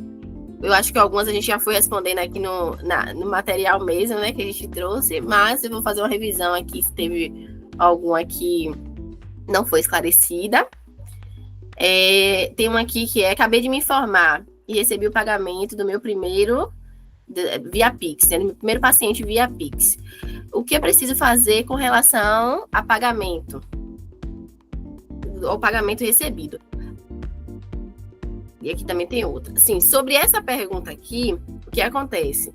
Eu acho que algumas a gente já foi respondendo aqui no material mesmo, né, que a gente trouxe. Mas eu vou fazer uma revisão aqui, se teve alguma que não foi esclarecida. Tem uma aqui que acabei de me informar e recebi o pagamento do meu primeiro via Pix, né, do meu primeiro paciente via Pix. O que eu preciso fazer com relação a pagamento? Ao pagamento recebido. E aqui também tem outra. Sim, sobre essa pergunta aqui, o que acontece?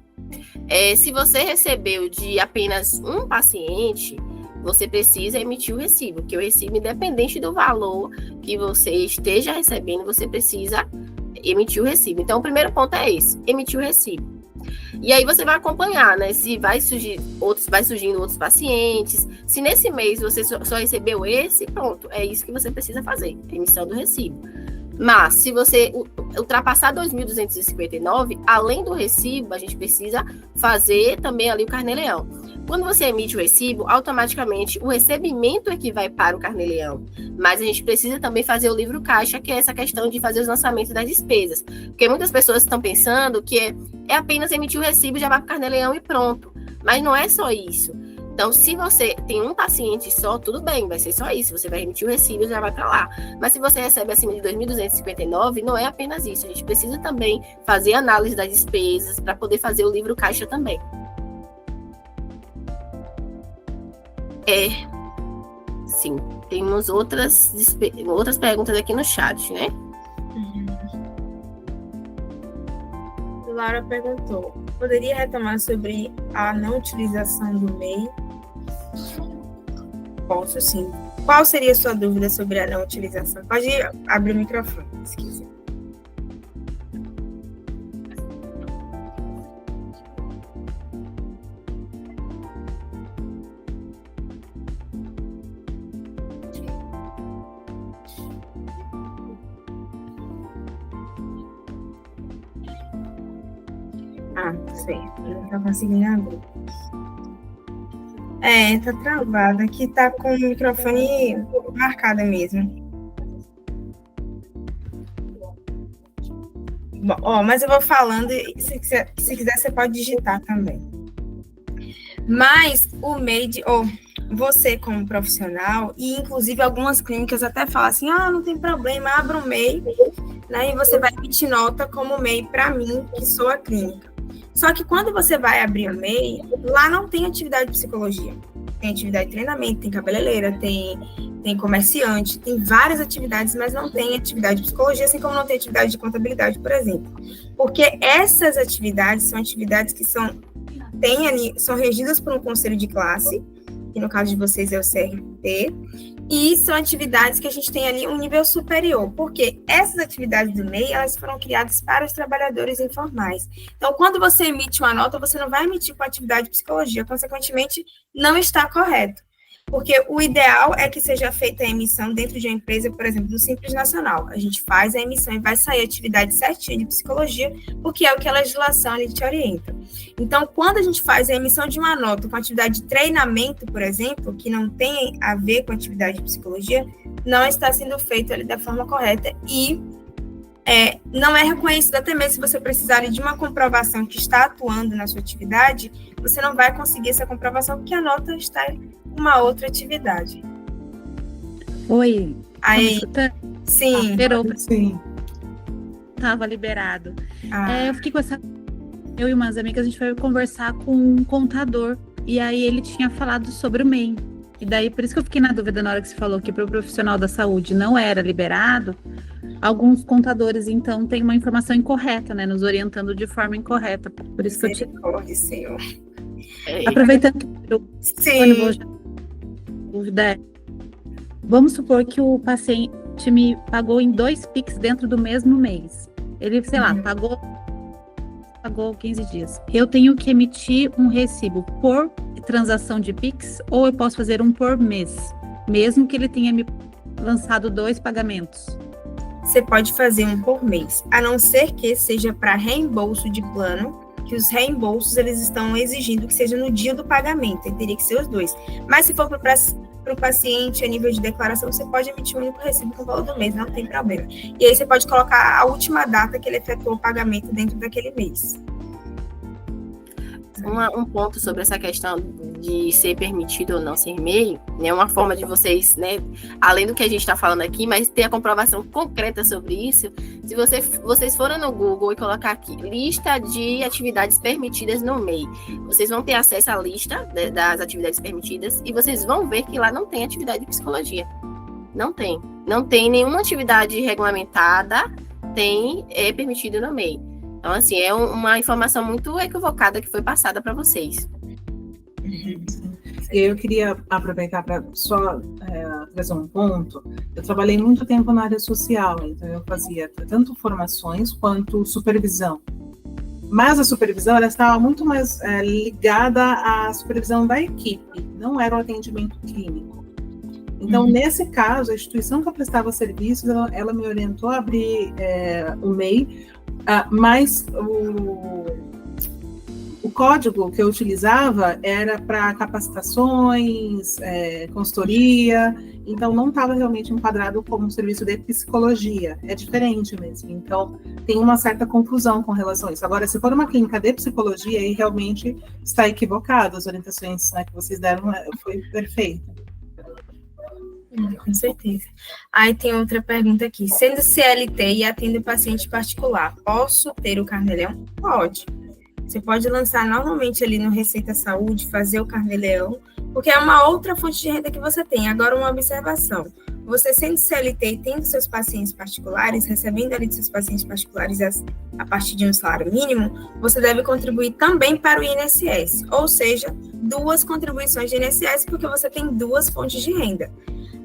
Se você recebeu de apenas um paciente, você precisa emitir o recibo, que o recibo, independente do valor que você esteja recebendo, você precisa emitir o recibo. Então, o primeiro ponto é esse, emitir o recibo. E aí você vai acompanhar, né? Se vai surgindo outros pacientes, se nesse mês você só recebeu esse, pronto, é isso que você precisa fazer, emissão do recibo. Mas, se você ultrapassar 2.259, além do recibo, a gente precisa fazer também ali o carnê-leão. Quando você emite o recibo, automaticamente o recebimento é que vai para o carnê-leão. Mas a gente precisa também fazer o livro caixa, que é essa questão de fazer os lançamentos das despesas. Porque muitas pessoas estão pensando que é apenas emitir o recibo, já vai para o carnê-leão e pronto. Mas não é só isso. Então, se você tem um paciente só, tudo bem, vai ser só isso. Você vai emitir o recibo e já vai para lá. Mas se você recebe acima de 2.259, não é apenas isso. A gente precisa também fazer análise das despesas para poder fazer o livro caixa também. Sim, temos outras perguntas aqui no chat, né? Laura perguntou, poderia retomar sobre a não utilização do MEI? Posso sim. Qual seria a sua dúvida sobre a não utilização? Pode abrir o microfone, se quiser. Certo, não tá conseguindo abrir. Tá travada. Aqui tá com o microfone marcado mesmo. Bom, mas eu vou falando e se quiser você pode digitar também. Mas o MEI, você como profissional, e inclusive algumas clínicas até falam assim, não tem problema, abra um MEI, né, e você vai emitir nota como MEI para mim, que sou a clínica. Só que quando você vai abrir o MEI, lá não tem atividade de psicologia. Tem atividade de treinamento, tem cabeleireira, tem comerciante, tem várias atividades, mas não tem atividade de psicologia, assim como não tem atividade de contabilidade, por exemplo. Porque essas atividades são atividades que são regidas por um conselho de classe, que no caso de vocês é o CRT, e são atividades que a gente tem ali um nível superior, porque essas atividades do MEI, elas foram criadas para os trabalhadores informais. Então, quando você emite uma nota, você não vai emitir com atividade de psicologia, consequentemente, não está correto. Porque o ideal é que seja feita a emissão dentro de uma empresa, por exemplo, do Simples Nacional. A gente faz a emissão e vai sair a atividade certinha de psicologia, porque é o que a legislação ali te orienta. Então, quando a gente faz a emissão de uma nota com atividade de treinamento, por exemplo, que não tem a ver com atividade de psicologia, não está sendo feito ali da forma correta e não é reconhecido, até mesmo se você precisar de uma comprovação que está atuando na sua atividade, você não vai conseguir essa comprovação porque a nota está em uma outra atividade. Oi. Aí, sim. Sim. Estava liberado. Eu fiquei com essa... Eu e umas amigas, a gente foi conversar com um contador, e aí ele tinha falado sobre o MEI. E daí, por isso que eu fiquei na dúvida na hora que você falou que para o profissional da saúde não era liberado, Alguns contadores, então, têm uma informação incorreta, né? Nos orientando de forma incorreta. Por isso que eu te... Misericórdia, Senhor. Aproveitando que eu Sim. dúvida é, vamos supor que o paciente me pagou em 2 Pix dentro do mesmo mês. Ele, sei lá, pagou 15 dias. Eu tenho que emitir um recibo por transação de Pix ou eu posso fazer um por mês, mesmo que ele tenha me lançado 2 pagamentos? Você pode fazer um por mês, a não ser que seja para reembolso de plano, que os reembolsos eles estão exigindo que seja no dia do pagamento, e teria que ser os 2. Mas se for para o paciente a nível de declaração, você pode emitir um único recibo com o valor do mês, não tem problema. E aí você pode colocar a última data que ele efetuou o pagamento dentro daquele mês. Um ponto sobre essa questão de ser permitido ou não ser MEI, né, uma forma de vocês, né, além do que a gente está falando aqui, mas ter a comprovação concreta sobre isso, se vocês forem no Google e colocar aqui, lista de atividades permitidas no MEI, vocês vão ter acesso à lista das atividades permitidas e vocês vão ver que lá não tem atividade de psicologia. Não tem nenhuma atividade regulamentada, é permitido no MEI. Então, assim, é uma informação muito equivocada que foi passada para vocês. Eu queria aproveitar para só trazer um ponto. Eu trabalhei muito tempo na área social, então eu fazia tanto formações quanto supervisão. Mas a supervisão ela estava muito mais ligada à supervisão da equipe, não era o atendimento clínico. Então, nesse caso, a instituição que eu prestava serviços, ela me orientou a abrir o MEI, mas o código que eu utilizava era para capacitações, consultoria, então não estava realmente enquadrado como um serviço de psicologia, é diferente mesmo, então tem uma certa confusão com relação a isso. Agora, se for uma clínica de psicologia, aí realmente está equivocado, as orientações, né, que vocês deram foi perfeita. Com certeza. Aí tem outra pergunta aqui. Sendo CLT e atendo paciente particular, posso ter o Carnê-Leão? Pode. Você pode lançar normalmente ali no Receita Saúde, fazer o Carnê-Leão, porque é uma outra fonte de renda que você tem. Agora, uma observação. Você sendo CLT e tendo seus pacientes particulares, recebendo ali dos seus pacientes particulares a partir de um salário mínimo, você deve contribuir também para o INSS. Ou seja, 2 contribuições de INSS, porque você tem 2 fontes de renda.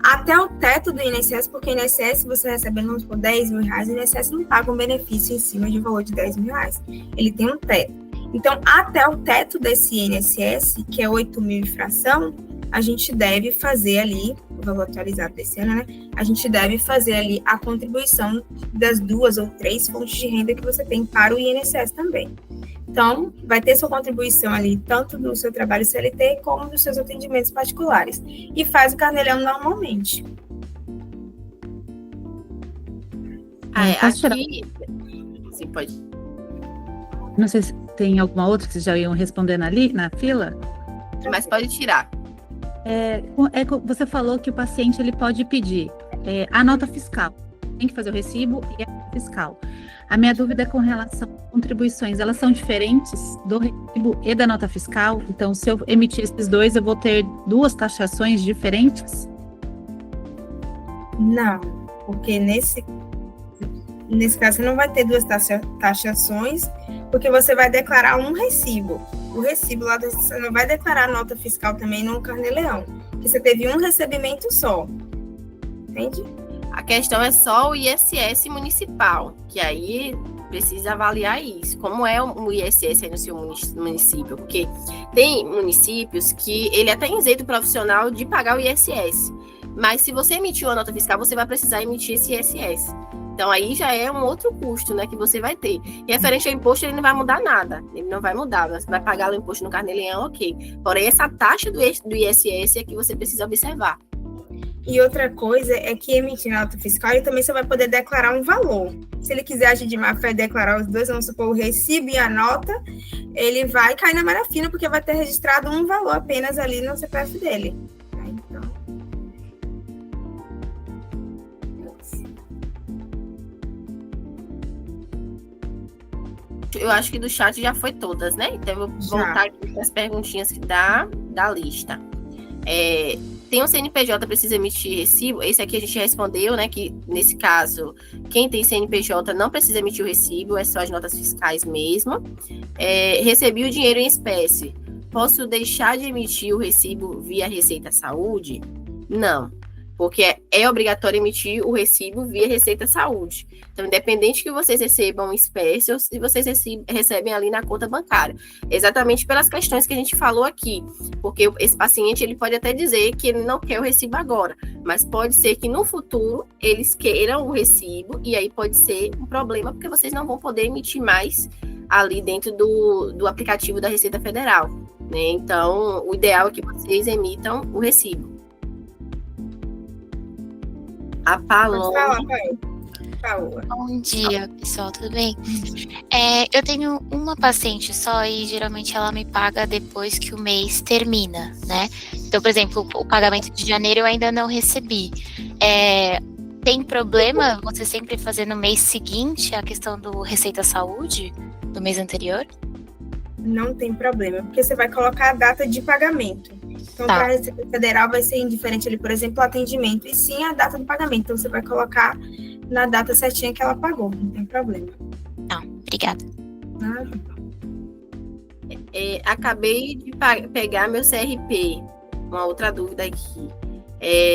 Até o teto do INSS, porque o INSS, você recebendo, vamos por R$10 mil, o INSS não paga um benefício em cima de um valor de R$10 mil. Ele tem um teto. Então, até o teto desse INSS, que é 8 mil e fração, a gente deve fazer ali, o valor atualizado desse ano, né? A gente deve fazer ali a contribuição das 2 ou 3 fontes de renda que você tem para o INSS também. Então, vai ter sua contribuição ali, tanto do seu trabalho CLT, como dos seus atendimentos particulares. E faz o Carnê-Leão normalmente. Aqui... Sim, pode. Não sei se tem alguma outra que vocês já iam respondendo ali, na fila. Mas pode tirar. Você falou que o paciente ele pode pedir a nota fiscal. Tem que fazer o recibo e a nota fiscal. A minha dúvida é com relação às contribuições. Elas são diferentes do recibo e da nota fiscal? Então, se eu emitir esses 2, eu vou ter 2 taxações diferentes? Não, porque nesse caso você não vai ter 2 taxações, porque você vai declarar um recibo. O recibo lá, você não vai declarar nota fiscal também no Carnê-Leão, porque você teve um recebimento só. Entende? A questão é só o ISS municipal, que aí precisa avaliar isso. Como é o ISS aí no seu município? Porque tem municípios que ele até isenta o profissional de pagar o ISS. Mas se você emitiu a nota fiscal, você vai precisar emitir esse ISS. Então, aí já é um outro custo, né, que você vai ter. E referente ao imposto, ele não vai mudar nada. Ele não vai mudar. Você vai pagar o imposto no Carnê-Leão, ok. Porém, essa taxa do ISS é que você precisa observar. E outra coisa é que emitir nota fiscal, ele também você vai poder declarar um valor. Se ele quiser agir de má fé e declarar os 2, vamos supor, o recibo e a nota, ele vai cair na malha fina, porque vai ter registrado um valor apenas ali no CPF dele. Então... Eu acho que do chat já foi todas, né? Então, eu vou voltar aqui para as perguntinhas da lista. tem um CNPJ precisa emitir recibo, esse aqui a gente respondeu, né, que nesse caso, quem tem CNPJ não precisa emitir o recibo, é só as notas fiscais mesmo. Recebi o dinheiro em espécie, posso deixar de emitir o recibo via Receita Saúde? Não, porque é obrigatório emitir o recibo via Receita Saúde. Então, independente que vocês recebam em espécie ou se vocês recebem ali na conta bancária. Exatamente pelas questões que a gente falou aqui. Porque esse paciente, ele pode até dizer que ele não quer o recibo agora, mas pode ser que no futuro eles queiram o recibo e aí pode ser um problema, porque vocês não vão poder emitir mais ali dentro do aplicativo da Receita Federal, né? Então, o ideal é que vocês emitam o recibo. A Paloma. Bom dia, pessoal, tudo bem? Eu tenho uma paciente só e geralmente ela me paga depois que o mês termina, né? Então, por exemplo, o pagamento de janeiro eu ainda não recebi. Tem problema você sempre fazer no mês seguinte a questão do Receita Saúde do mês anterior? Não tem problema, porque você vai colocar a data de pagamento. Então, para a Receita Federal vai ser indiferente ali, por exemplo, o atendimento, e sim a data do pagamento. Então, você vai colocar na data certinha que ela pagou, não tem problema. Obrigada. Acabei de pegar meu CRP. Uma outra dúvida aqui.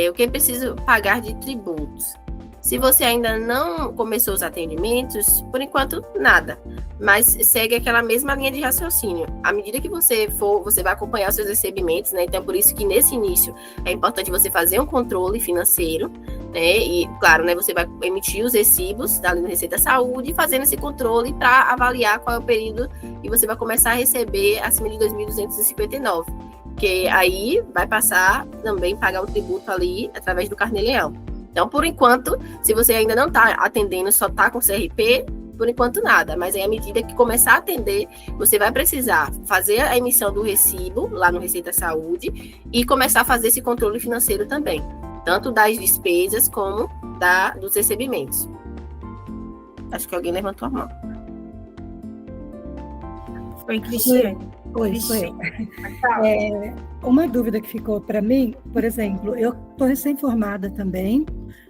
O que eu preciso pagar de tributos? Se você ainda não começou os atendimentos, por enquanto, nada. Mas segue aquela mesma linha de raciocínio. À medida que você for, você vai acompanhar os seus recebimentos, né? Então, por isso que nesse início é importante você fazer um controle financeiro, né? E, claro, né, você vai emitir os recibos da Receita Saúde, fazendo esse controle para avaliar qual é o período que você vai começar a receber acima de 2.259. Porque aí vai passar também pagar o tributo ali através do Carnê-Leão. Então, por enquanto, se você ainda não está atendendo, só está com CRP, por enquanto nada. Mas aí, à medida que começar a atender, você vai precisar fazer a emissão do recibo lá no Receita Saúde e começar a fazer esse controle financeiro também. Tanto das despesas como dos recebimentos. Acho que alguém levantou a mão. Foi Cristiane. Foi eu. Uma dúvida que ficou para mim, por exemplo, eu estou recém-formada também,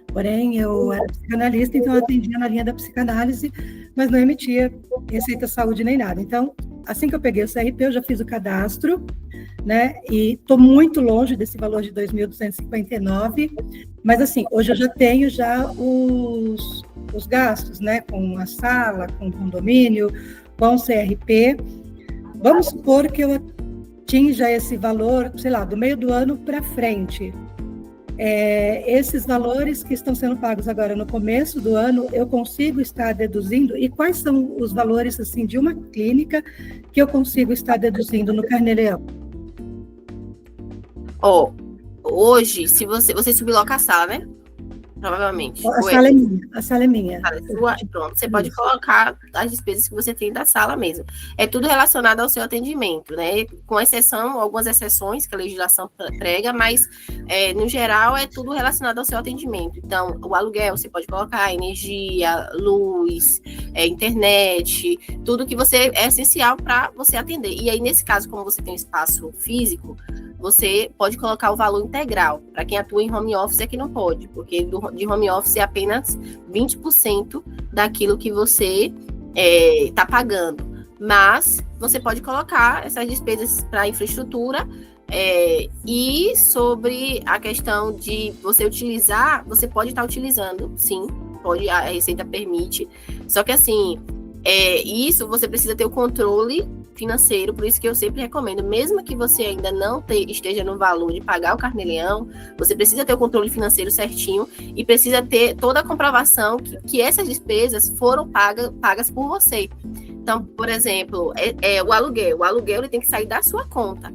porém eu era psicanalista, então eu atendia na linha da psicanálise, mas não emitia Receita Saúde nem nada. Então, assim que eu peguei o CRP, eu já fiz o cadastro, né, e estou muito longe desse valor de 2.259, mas assim, hoje eu já tenho os gastos, né, com a sala, com o condomínio, com o CRP. Vamos supor que eu atinja esse valor, sei lá, do meio do ano para frente. Esses valores que estão sendo pagos agora no começo do ano, eu consigo estar deduzindo? E quais são os valores, assim, de uma clínica que eu consigo estar deduzindo no Carnê-Leão? Hoje, se você subloca a sala, né? Provavelmente. A sala é minha. Pronto, você pode colocar as despesas que você tem da sala mesmo. É tudo relacionado ao seu atendimento, né? Com exceção, algumas exceções que a legislação prega, mas no geral é tudo relacionado ao seu atendimento. Então, o aluguel você pode colocar, energia, luz, internet, tudo que é essencial para você atender. E aí, nesse caso, como você tem um espaço físico, você pode colocar o valor integral. Para quem atua em home office é que não pode, porque de home office é apenas 20% daquilo que você está pagando. Mas você pode colocar essas despesas para infraestrutura e sobre a questão de você utilizar, você pode estar utilizando, sim, a Receita permite. Só que assim, isso você precisa ter o controle financeiro, por isso que eu sempre recomendo, mesmo que você ainda não esteja no valor de pagar o Carnê-Leão, você precisa ter o controle financeiro certinho e precisa ter toda a comprovação que essas despesas foram pagas por você. Então, por exemplo, o aluguel ele tem que sair da sua conta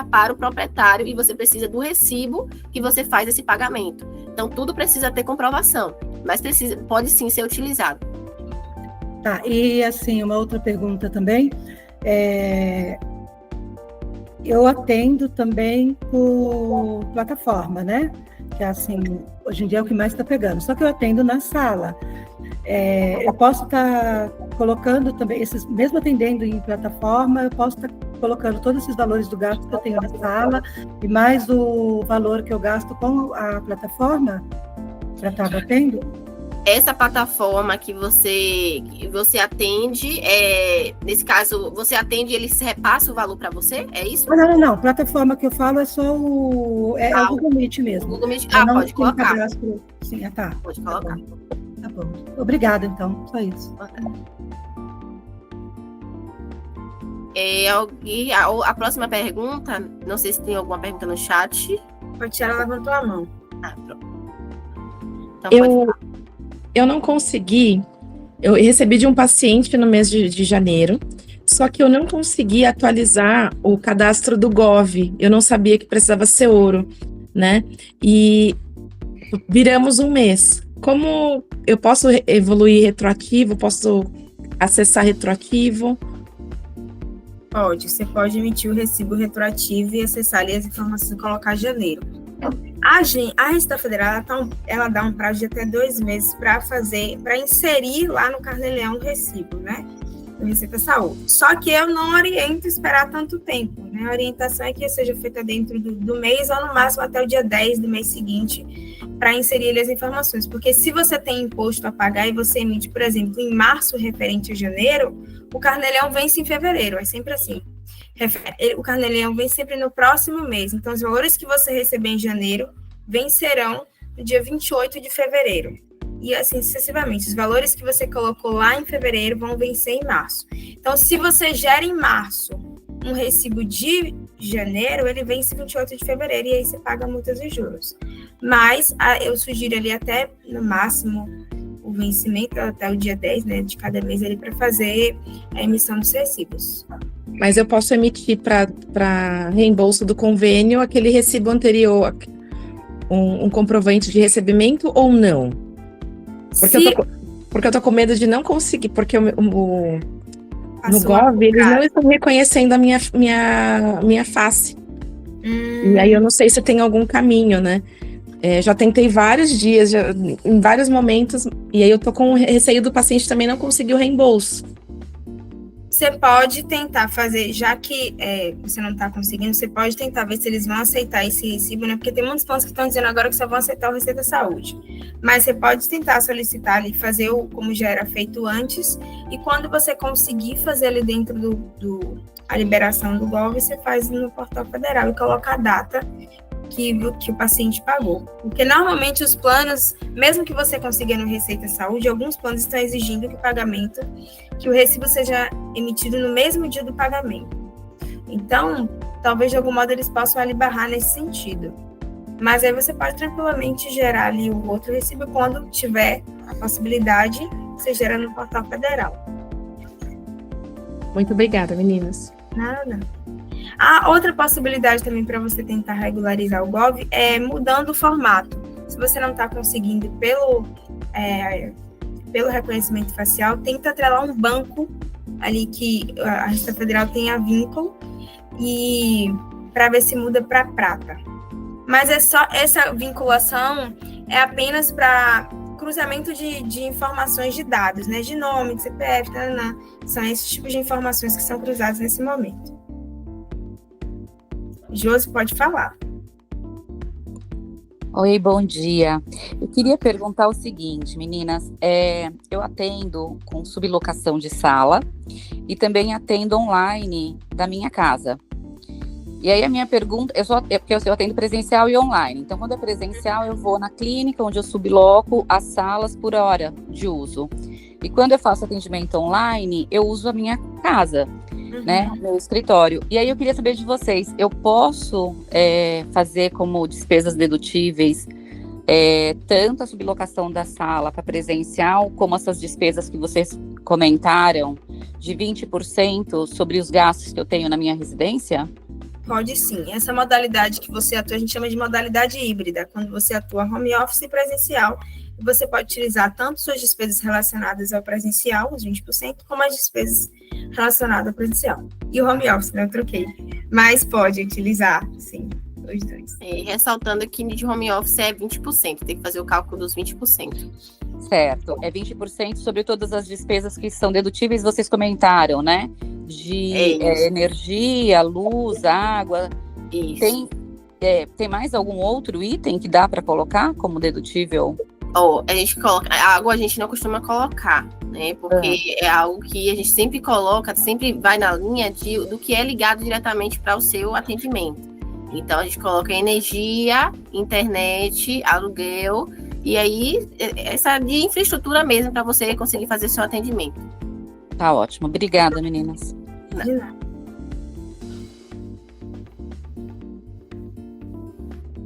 para o proprietário e você precisa do recibo que você faz esse pagamento. Então, tudo precisa ter comprovação, mas pode sim ser utilizado. Tá, e assim, uma outra pergunta também, eu atendo também por plataforma, né? Que assim, hoje em dia é o que mais está pegando, só que eu atendo na sala. Eu posso estar colocando também, mesmo atendendo em plataforma, eu posso estar colocando todos esses valores do gasto que eu tenho na sala e mais o valor que eu gasto com a plataforma para estar batendo? Essa plataforma que você atende, nesse caso, você atende e eles repassam o valor para você? É isso? Não. Plataforma que eu falo é só o Google Meet mesmo. Google Meet. Pode colocar. Cadastro. Sim, tá. Pode colocar. Tá bom. Obrigada, então. Só isso. A próxima pergunta, não sei se tem alguma pergunta no chat. A Tiara levantou a mão. Pronto. Então, Eu não consegui, eu recebi de um paciente no mês de janeiro, só que eu não consegui atualizar o cadastro do Gov, eu não sabia que precisava ser ouro, né? E viramos um mês. Como eu posso evoluir retroativo, posso acessar retroativo? Você pode emitir o recibo retroativo e acessar ali as informações e colocar janeiro. A Receita Federal, ela dá um prazo de até 2 meses para inserir lá no Carnê-Leão o recibo, né? Do Receita Saúde. Só que eu não oriento esperar tanto tempo, né? A orientação é que seja feita dentro do mês ou no máximo até o dia 10 do mês seguinte para inserir ali as informações. Porque se você tem imposto a pagar e você emite, por exemplo, em março referente a janeiro, o Carnê-Leão vence em fevereiro, é sempre assim. O Carnê-Leão vem sempre no próximo mês. Então, os valores que você receber em janeiro vencerão no dia 28 de fevereiro. E assim sucessivamente. Os valores que você colocou lá em fevereiro vão vencer em março. Então, se você gera em março um recibo de janeiro, ele vence 28 de fevereiro e aí você paga multas e juros. Mas eu sugiro ali até, no máximo, o vencimento até o dia 10, né, de cada mês ali para fazer a emissão dos recibos. Mas eu posso emitir para reembolso do convênio aquele recibo anterior, um comprovante de recebimento ou não? Porque eu tô com medo de não conseguir, porque no Gov eles não estão reconhecendo a minha face. E aí eu não sei se tem algum caminho, né? Já tentei vários dias, em vários momentos, e aí eu tô com receio do paciente também não conseguir o reembolso. Você pode tentar fazer, já que você não está conseguindo, você pode tentar ver se eles vão aceitar esse recibo, né? Porque tem muitos planos que estão dizendo agora que só vão aceitar o Receita Saúde. Mas você pode tentar solicitar ali, fazer como já era feito antes, e quando você conseguir fazer ali dentro a liberação do Gov, você faz no portal federal e coloca a data que o paciente pagou. Porque normalmente os planos, mesmo que você consiga no Receita Saúde, alguns planos estão exigindo que o recibo seja emitido no mesmo dia do pagamento. Então, talvez de algum modo eles possam ali barrar nesse sentido. Mas aí você pode tranquilamente gerar ali o outro recibo quando tiver a possibilidade, você gera no portal federal. Muito obrigada, meninas. Nada. A outra possibilidade também para você tentar regularizar o Gov é mudando o formato. Se você não está conseguindo pelo reconhecimento facial, tenta atrelar um banco ali que a Receita Federal tenha vínculo e para ver se muda para prata. Mas essa vinculação é apenas para cruzamento de informações de dados, né? De nome, de CPF, são esses tipos de informações que são cruzadas nesse momento. Josi, pode falar. Oi, bom dia. Eu queria perguntar o seguinte, meninas, eu atendo com sublocação de sala e também atendo online da minha casa. E aí a minha pergunta, porque eu atendo presencial e online, então quando é presencial eu vou na clínica onde eu subloco as salas por hora de uso. E quando eu faço atendimento online, eu uso a minha casa, né, meu escritório. E aí eu queria saber de vocês, eu posso fazer como despesas dedutíveis tanto a sublocação da sala para presencial, como essas despesas que vocês comentaram, de 20% sobre os gastos que eu tenho na minha residência? Pode sim. Essa modalidade que você atua, a gente chama de modalidade híbrida, quando você atua home office e presencial. Você pode utilizar tanto suas despesas relacionadas ao presencial, os 20%, como as despesas relacionadas ao presencial. E o home office, né? Eu troquei. Mas pode utilizar, sim, os dois. Ressaltando que de home office é 20%, tem que fazer o cálculo dos 20%. Certo, é 20% sobre todas as despesas que são dedutíveis, vocês comentaram, né? de isso. energia, luz, água. Isso. Tem mais algum outro item que dá para colocar como dedutível? A gente coloca, a água a gente não costuma colocar, né? Porque é algo que a gente sempre coloca, sempre vai na linha do que é ligado diretamente para o seu atendimento. Então a gente coloca energia, internet, aluguel, e aí essa de infraestrutura mesmo para você conseguir fazer seu atendimento. Tá ótimo. Obrigada, meninas. De nada.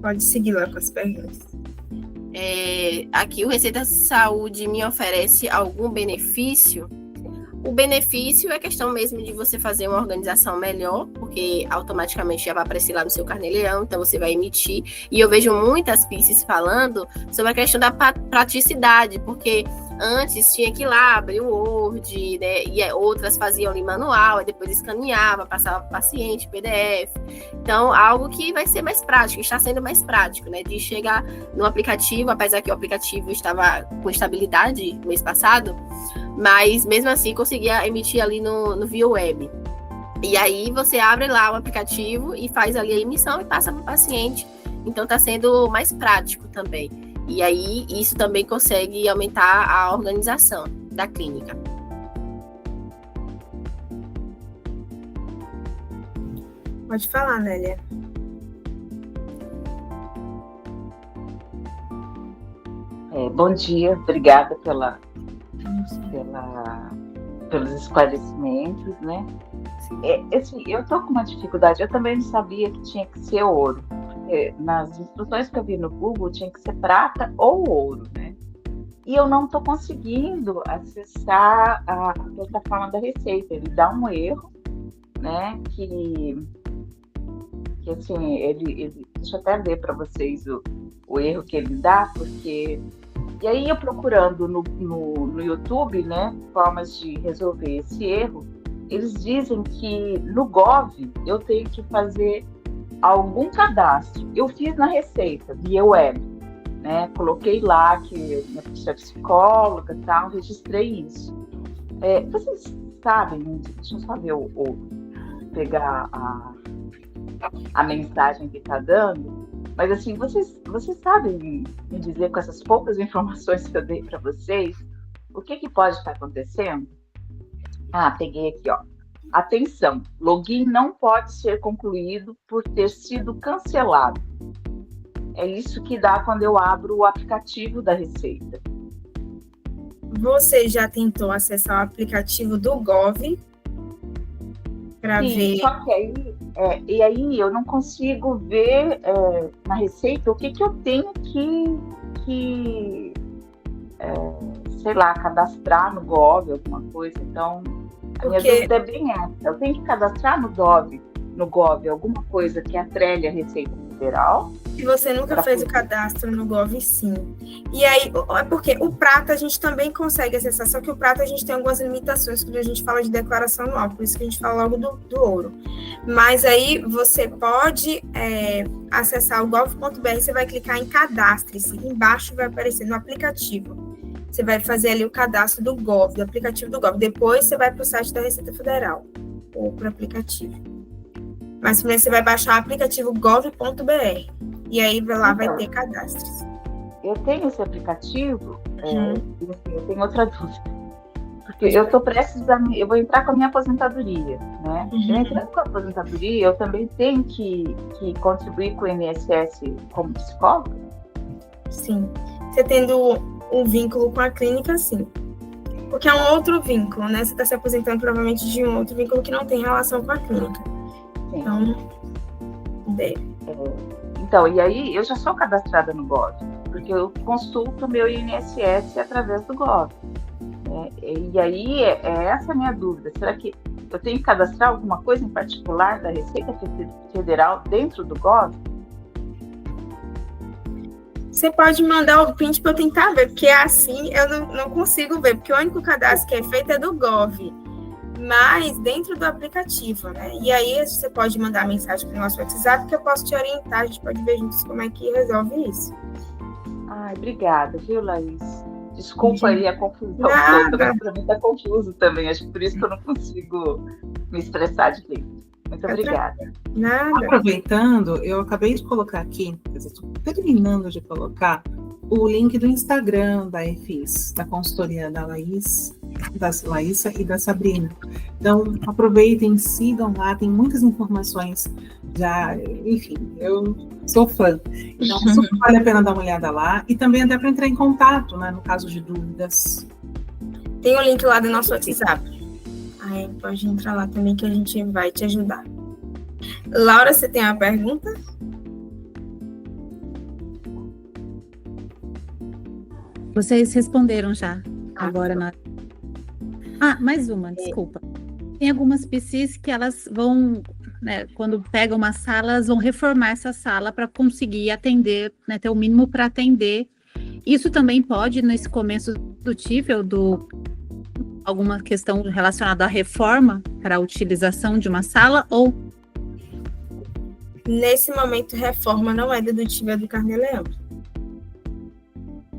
Pode seguir lá com as perguntas. Aqui o Receita Saúde me oferece algum benefício? O benefício é questão mesmo de você fazer uma organização melhor, porque automaticamente já vai aparecer lá no seu carnê-leão, então você vai emitir. E eu vejo muitas PICs falando sobre a questão da praticidade, porque antes tinha que ir lá abrir o Word, né? E outras faziam ali manual, e depois escaneava, passava para o paciente, PDF. Então, algo que vai ser mais prático, está sendo mais prático, né? De chegar no aplicativo, apesar que o aplicativo estava com estabilidade no mês passado, mas mesmo assim conseguia emitir ali no via web. E aí você abre lá o aplicativo e faz ali a emissão e passa para o paciente. Então está sendo mais prático também. E aí isso também consegue aumentar a organização da clínica. Pode falar, Nélia. Bom dia, obrigada pelos esclarecimentos, né? Eu tô com uma dificuldade, eu também não sabia que tinha que ser ouro, porque nas instruções que eu vi no Google tinha que ser prata ou ouro, né? E eu não tô conseguindo acessar a plataforma da Receita, ele dá um erro, né? Que assim, ele deixa eu até ver para vocês o erro que ele dá, porque... E aí eu procurando no YouTube, né, formas de resolver esse erro, eles dizem que no Gov eu tenho que fazer algum cadastro. Eu fiz na Receita, via web, né, coloquei lá que eu sou psicóloga e tal, registrei isso. Vocês sabem, deixa eu só ver pegar a mensagem que está dando. Mas assim, vocês sabem me dizer com essas poucas informações que eu dei para vocês, o que pode estar acontecendo? Peguei aqui, ó. Atenção, login não pode ser concluído por ter sido cancelado. É isso que dá quando eu abro o aplicativo da Receita. Você já tentou acessar o aplicativo do Gov para ver? Só que aí eu não consigo ver na Receita o que eu tenho que sei lá, cadastrar no Gov, alguma coisa. Então, a minha dúvida é bem essa. Eu tenho que cadastrar no Gov alguma coisa que atrele a Receita Federal. Se você nunca fez o cadastro no Gov, sim. E aí, é porque o prata a gente também consegue acessar, só que o prata a gente tem algumas limitações quando a gente fala de declaração anual, por isso que a gente fala logo do ouro. Mas aí você pode acessar o gov.br, você vai clicar em cadastre-se, embaixo vai aparecer no aplicativo. Você vai fazer ali o cadastro do Gov, do aplicativo do Gov. Depois você vai para o site da Receita Federal, ou para o aplicativo. Mas primeiro você vai baixar o aplicativo gov.br. E aí lá vai ter cadastros. Eu tenho esse aplicativo, eu tenho outra dúvida. Porque eu estou prestes eu vou entrar com a minha aposentadoria, né? Entrando com a aposentadoria, eu também tenho que contribuir com o INSS como psicóloga? Sim. Você tendo um vínculo com a clínica, sim. Porque é um outro vínculo, né? Você está se aposentando provavelmente de um outro vínculo que não tem relação com a clínica. Sim. Então, deve. Então, e aí eu já sou cadastrada no Gov, porque eu consulto o meu INSS através do Gov. Né? E aí essa a minha dúvida. Será que eu tenho que cadastrar alguma coisa em particular da Receita Federal dentro do Gov? Você pode mandar o print para eu tentar ver, porque assim eu não consigo ver, porque o único cadastro que é feito é do Gov, mas dentro do aplicativo, né? E aí você pode mandar mensagem para o nosso WhatsApp que eu posso te orientar, a gente pode ver juntos como é que resolve isso. Obrigada, viu, Laís? Desculpa aí a confusão toda, mas para mim está confuso também. Acho que por isso que eu não consigo me expressar direito. Muito obrigada. Nada. Aproveitando, eu acabei de colocar aqui, estou terminando de colocar o link do Instagram da EFIS, da consultoria da Laísa e da Sabrina. Então, aproveitem, sigam lá, tem muitas informações já, enfim, eu sou fã. Então, super vale a pena dar uma olhada lá e também até para entrar em contato, né, no caso de dúvidas. Tem o link lá do nosso WhatsApp. Aí pode entrar lá também que a gente vai te ajudar. Laura, você tem uma pergunta? Vocês responderam já. Agora mais uma, desculpa. Tem algumas PCs que elas vão, né, quando pegam uma sala, elas vão reformar essa sala para conseguir atender, né, ter o mínimo para atender. Isso também pode, nesse começo do TIFEL, alguma questão relacionada à reforma para a utilização de uma sala, ou? Nesse momento, reforma não é dedutível, é do Carnê-Leão.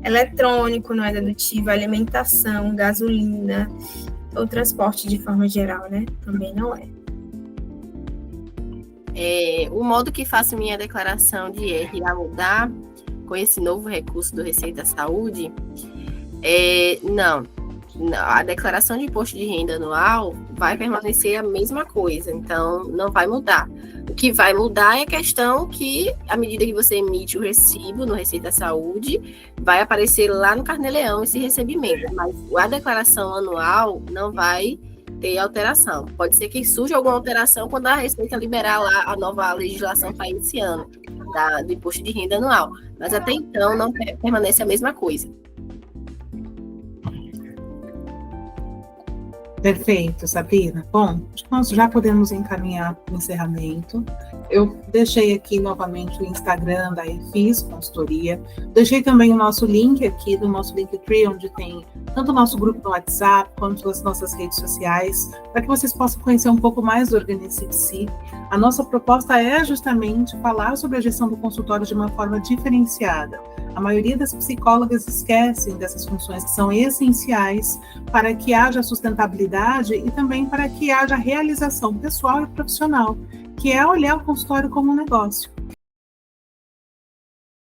Eletrônico não é dedutível, alimentação, gasolina, o transporte de forma geral, né? Também não é. O modo que faço minha declaração de IR irá mudar com esse novo recurso do Receita Saúde? Não. A declaração de imposto de renda anual vai permanecer a mesma coisa, então não vai mudar. O que vai mudar é a questão que, à medida que você emite o recibo no Receita Saúde, vai aparecer lá no Carnê-Leão esse recebimento, mas a declaração anual não vai ter alteração. Pode ser que surja alguma alteração quando a Receita liberar lá a nova legislação para esse ano, do imposto de renda anual, mas até então não permanece a mesma coisa. Perfeito, Sabrina. Bom, acho que nós já podemos encaminhar para o encerramento. Eu deixei aqui novamente o Instagram da EFIS Consultoria. Deixei também o nosso link aqui, do nosso Linktree, onde tem tanto o nosso grupo no WhatsApp, quanto as nossas redes sociais, para que vocês possam conhecer um pouco mais do Organize-se. A nossa proposta é justamente falar sobre a gestão do consultório de uma forma diferenciada. A maioria das psicólogas esquecem dessas funções que são essenciais para que haja sustentabilidade e também para que haja realização pessoal e profissional, que é olhar o consultório como um negócio.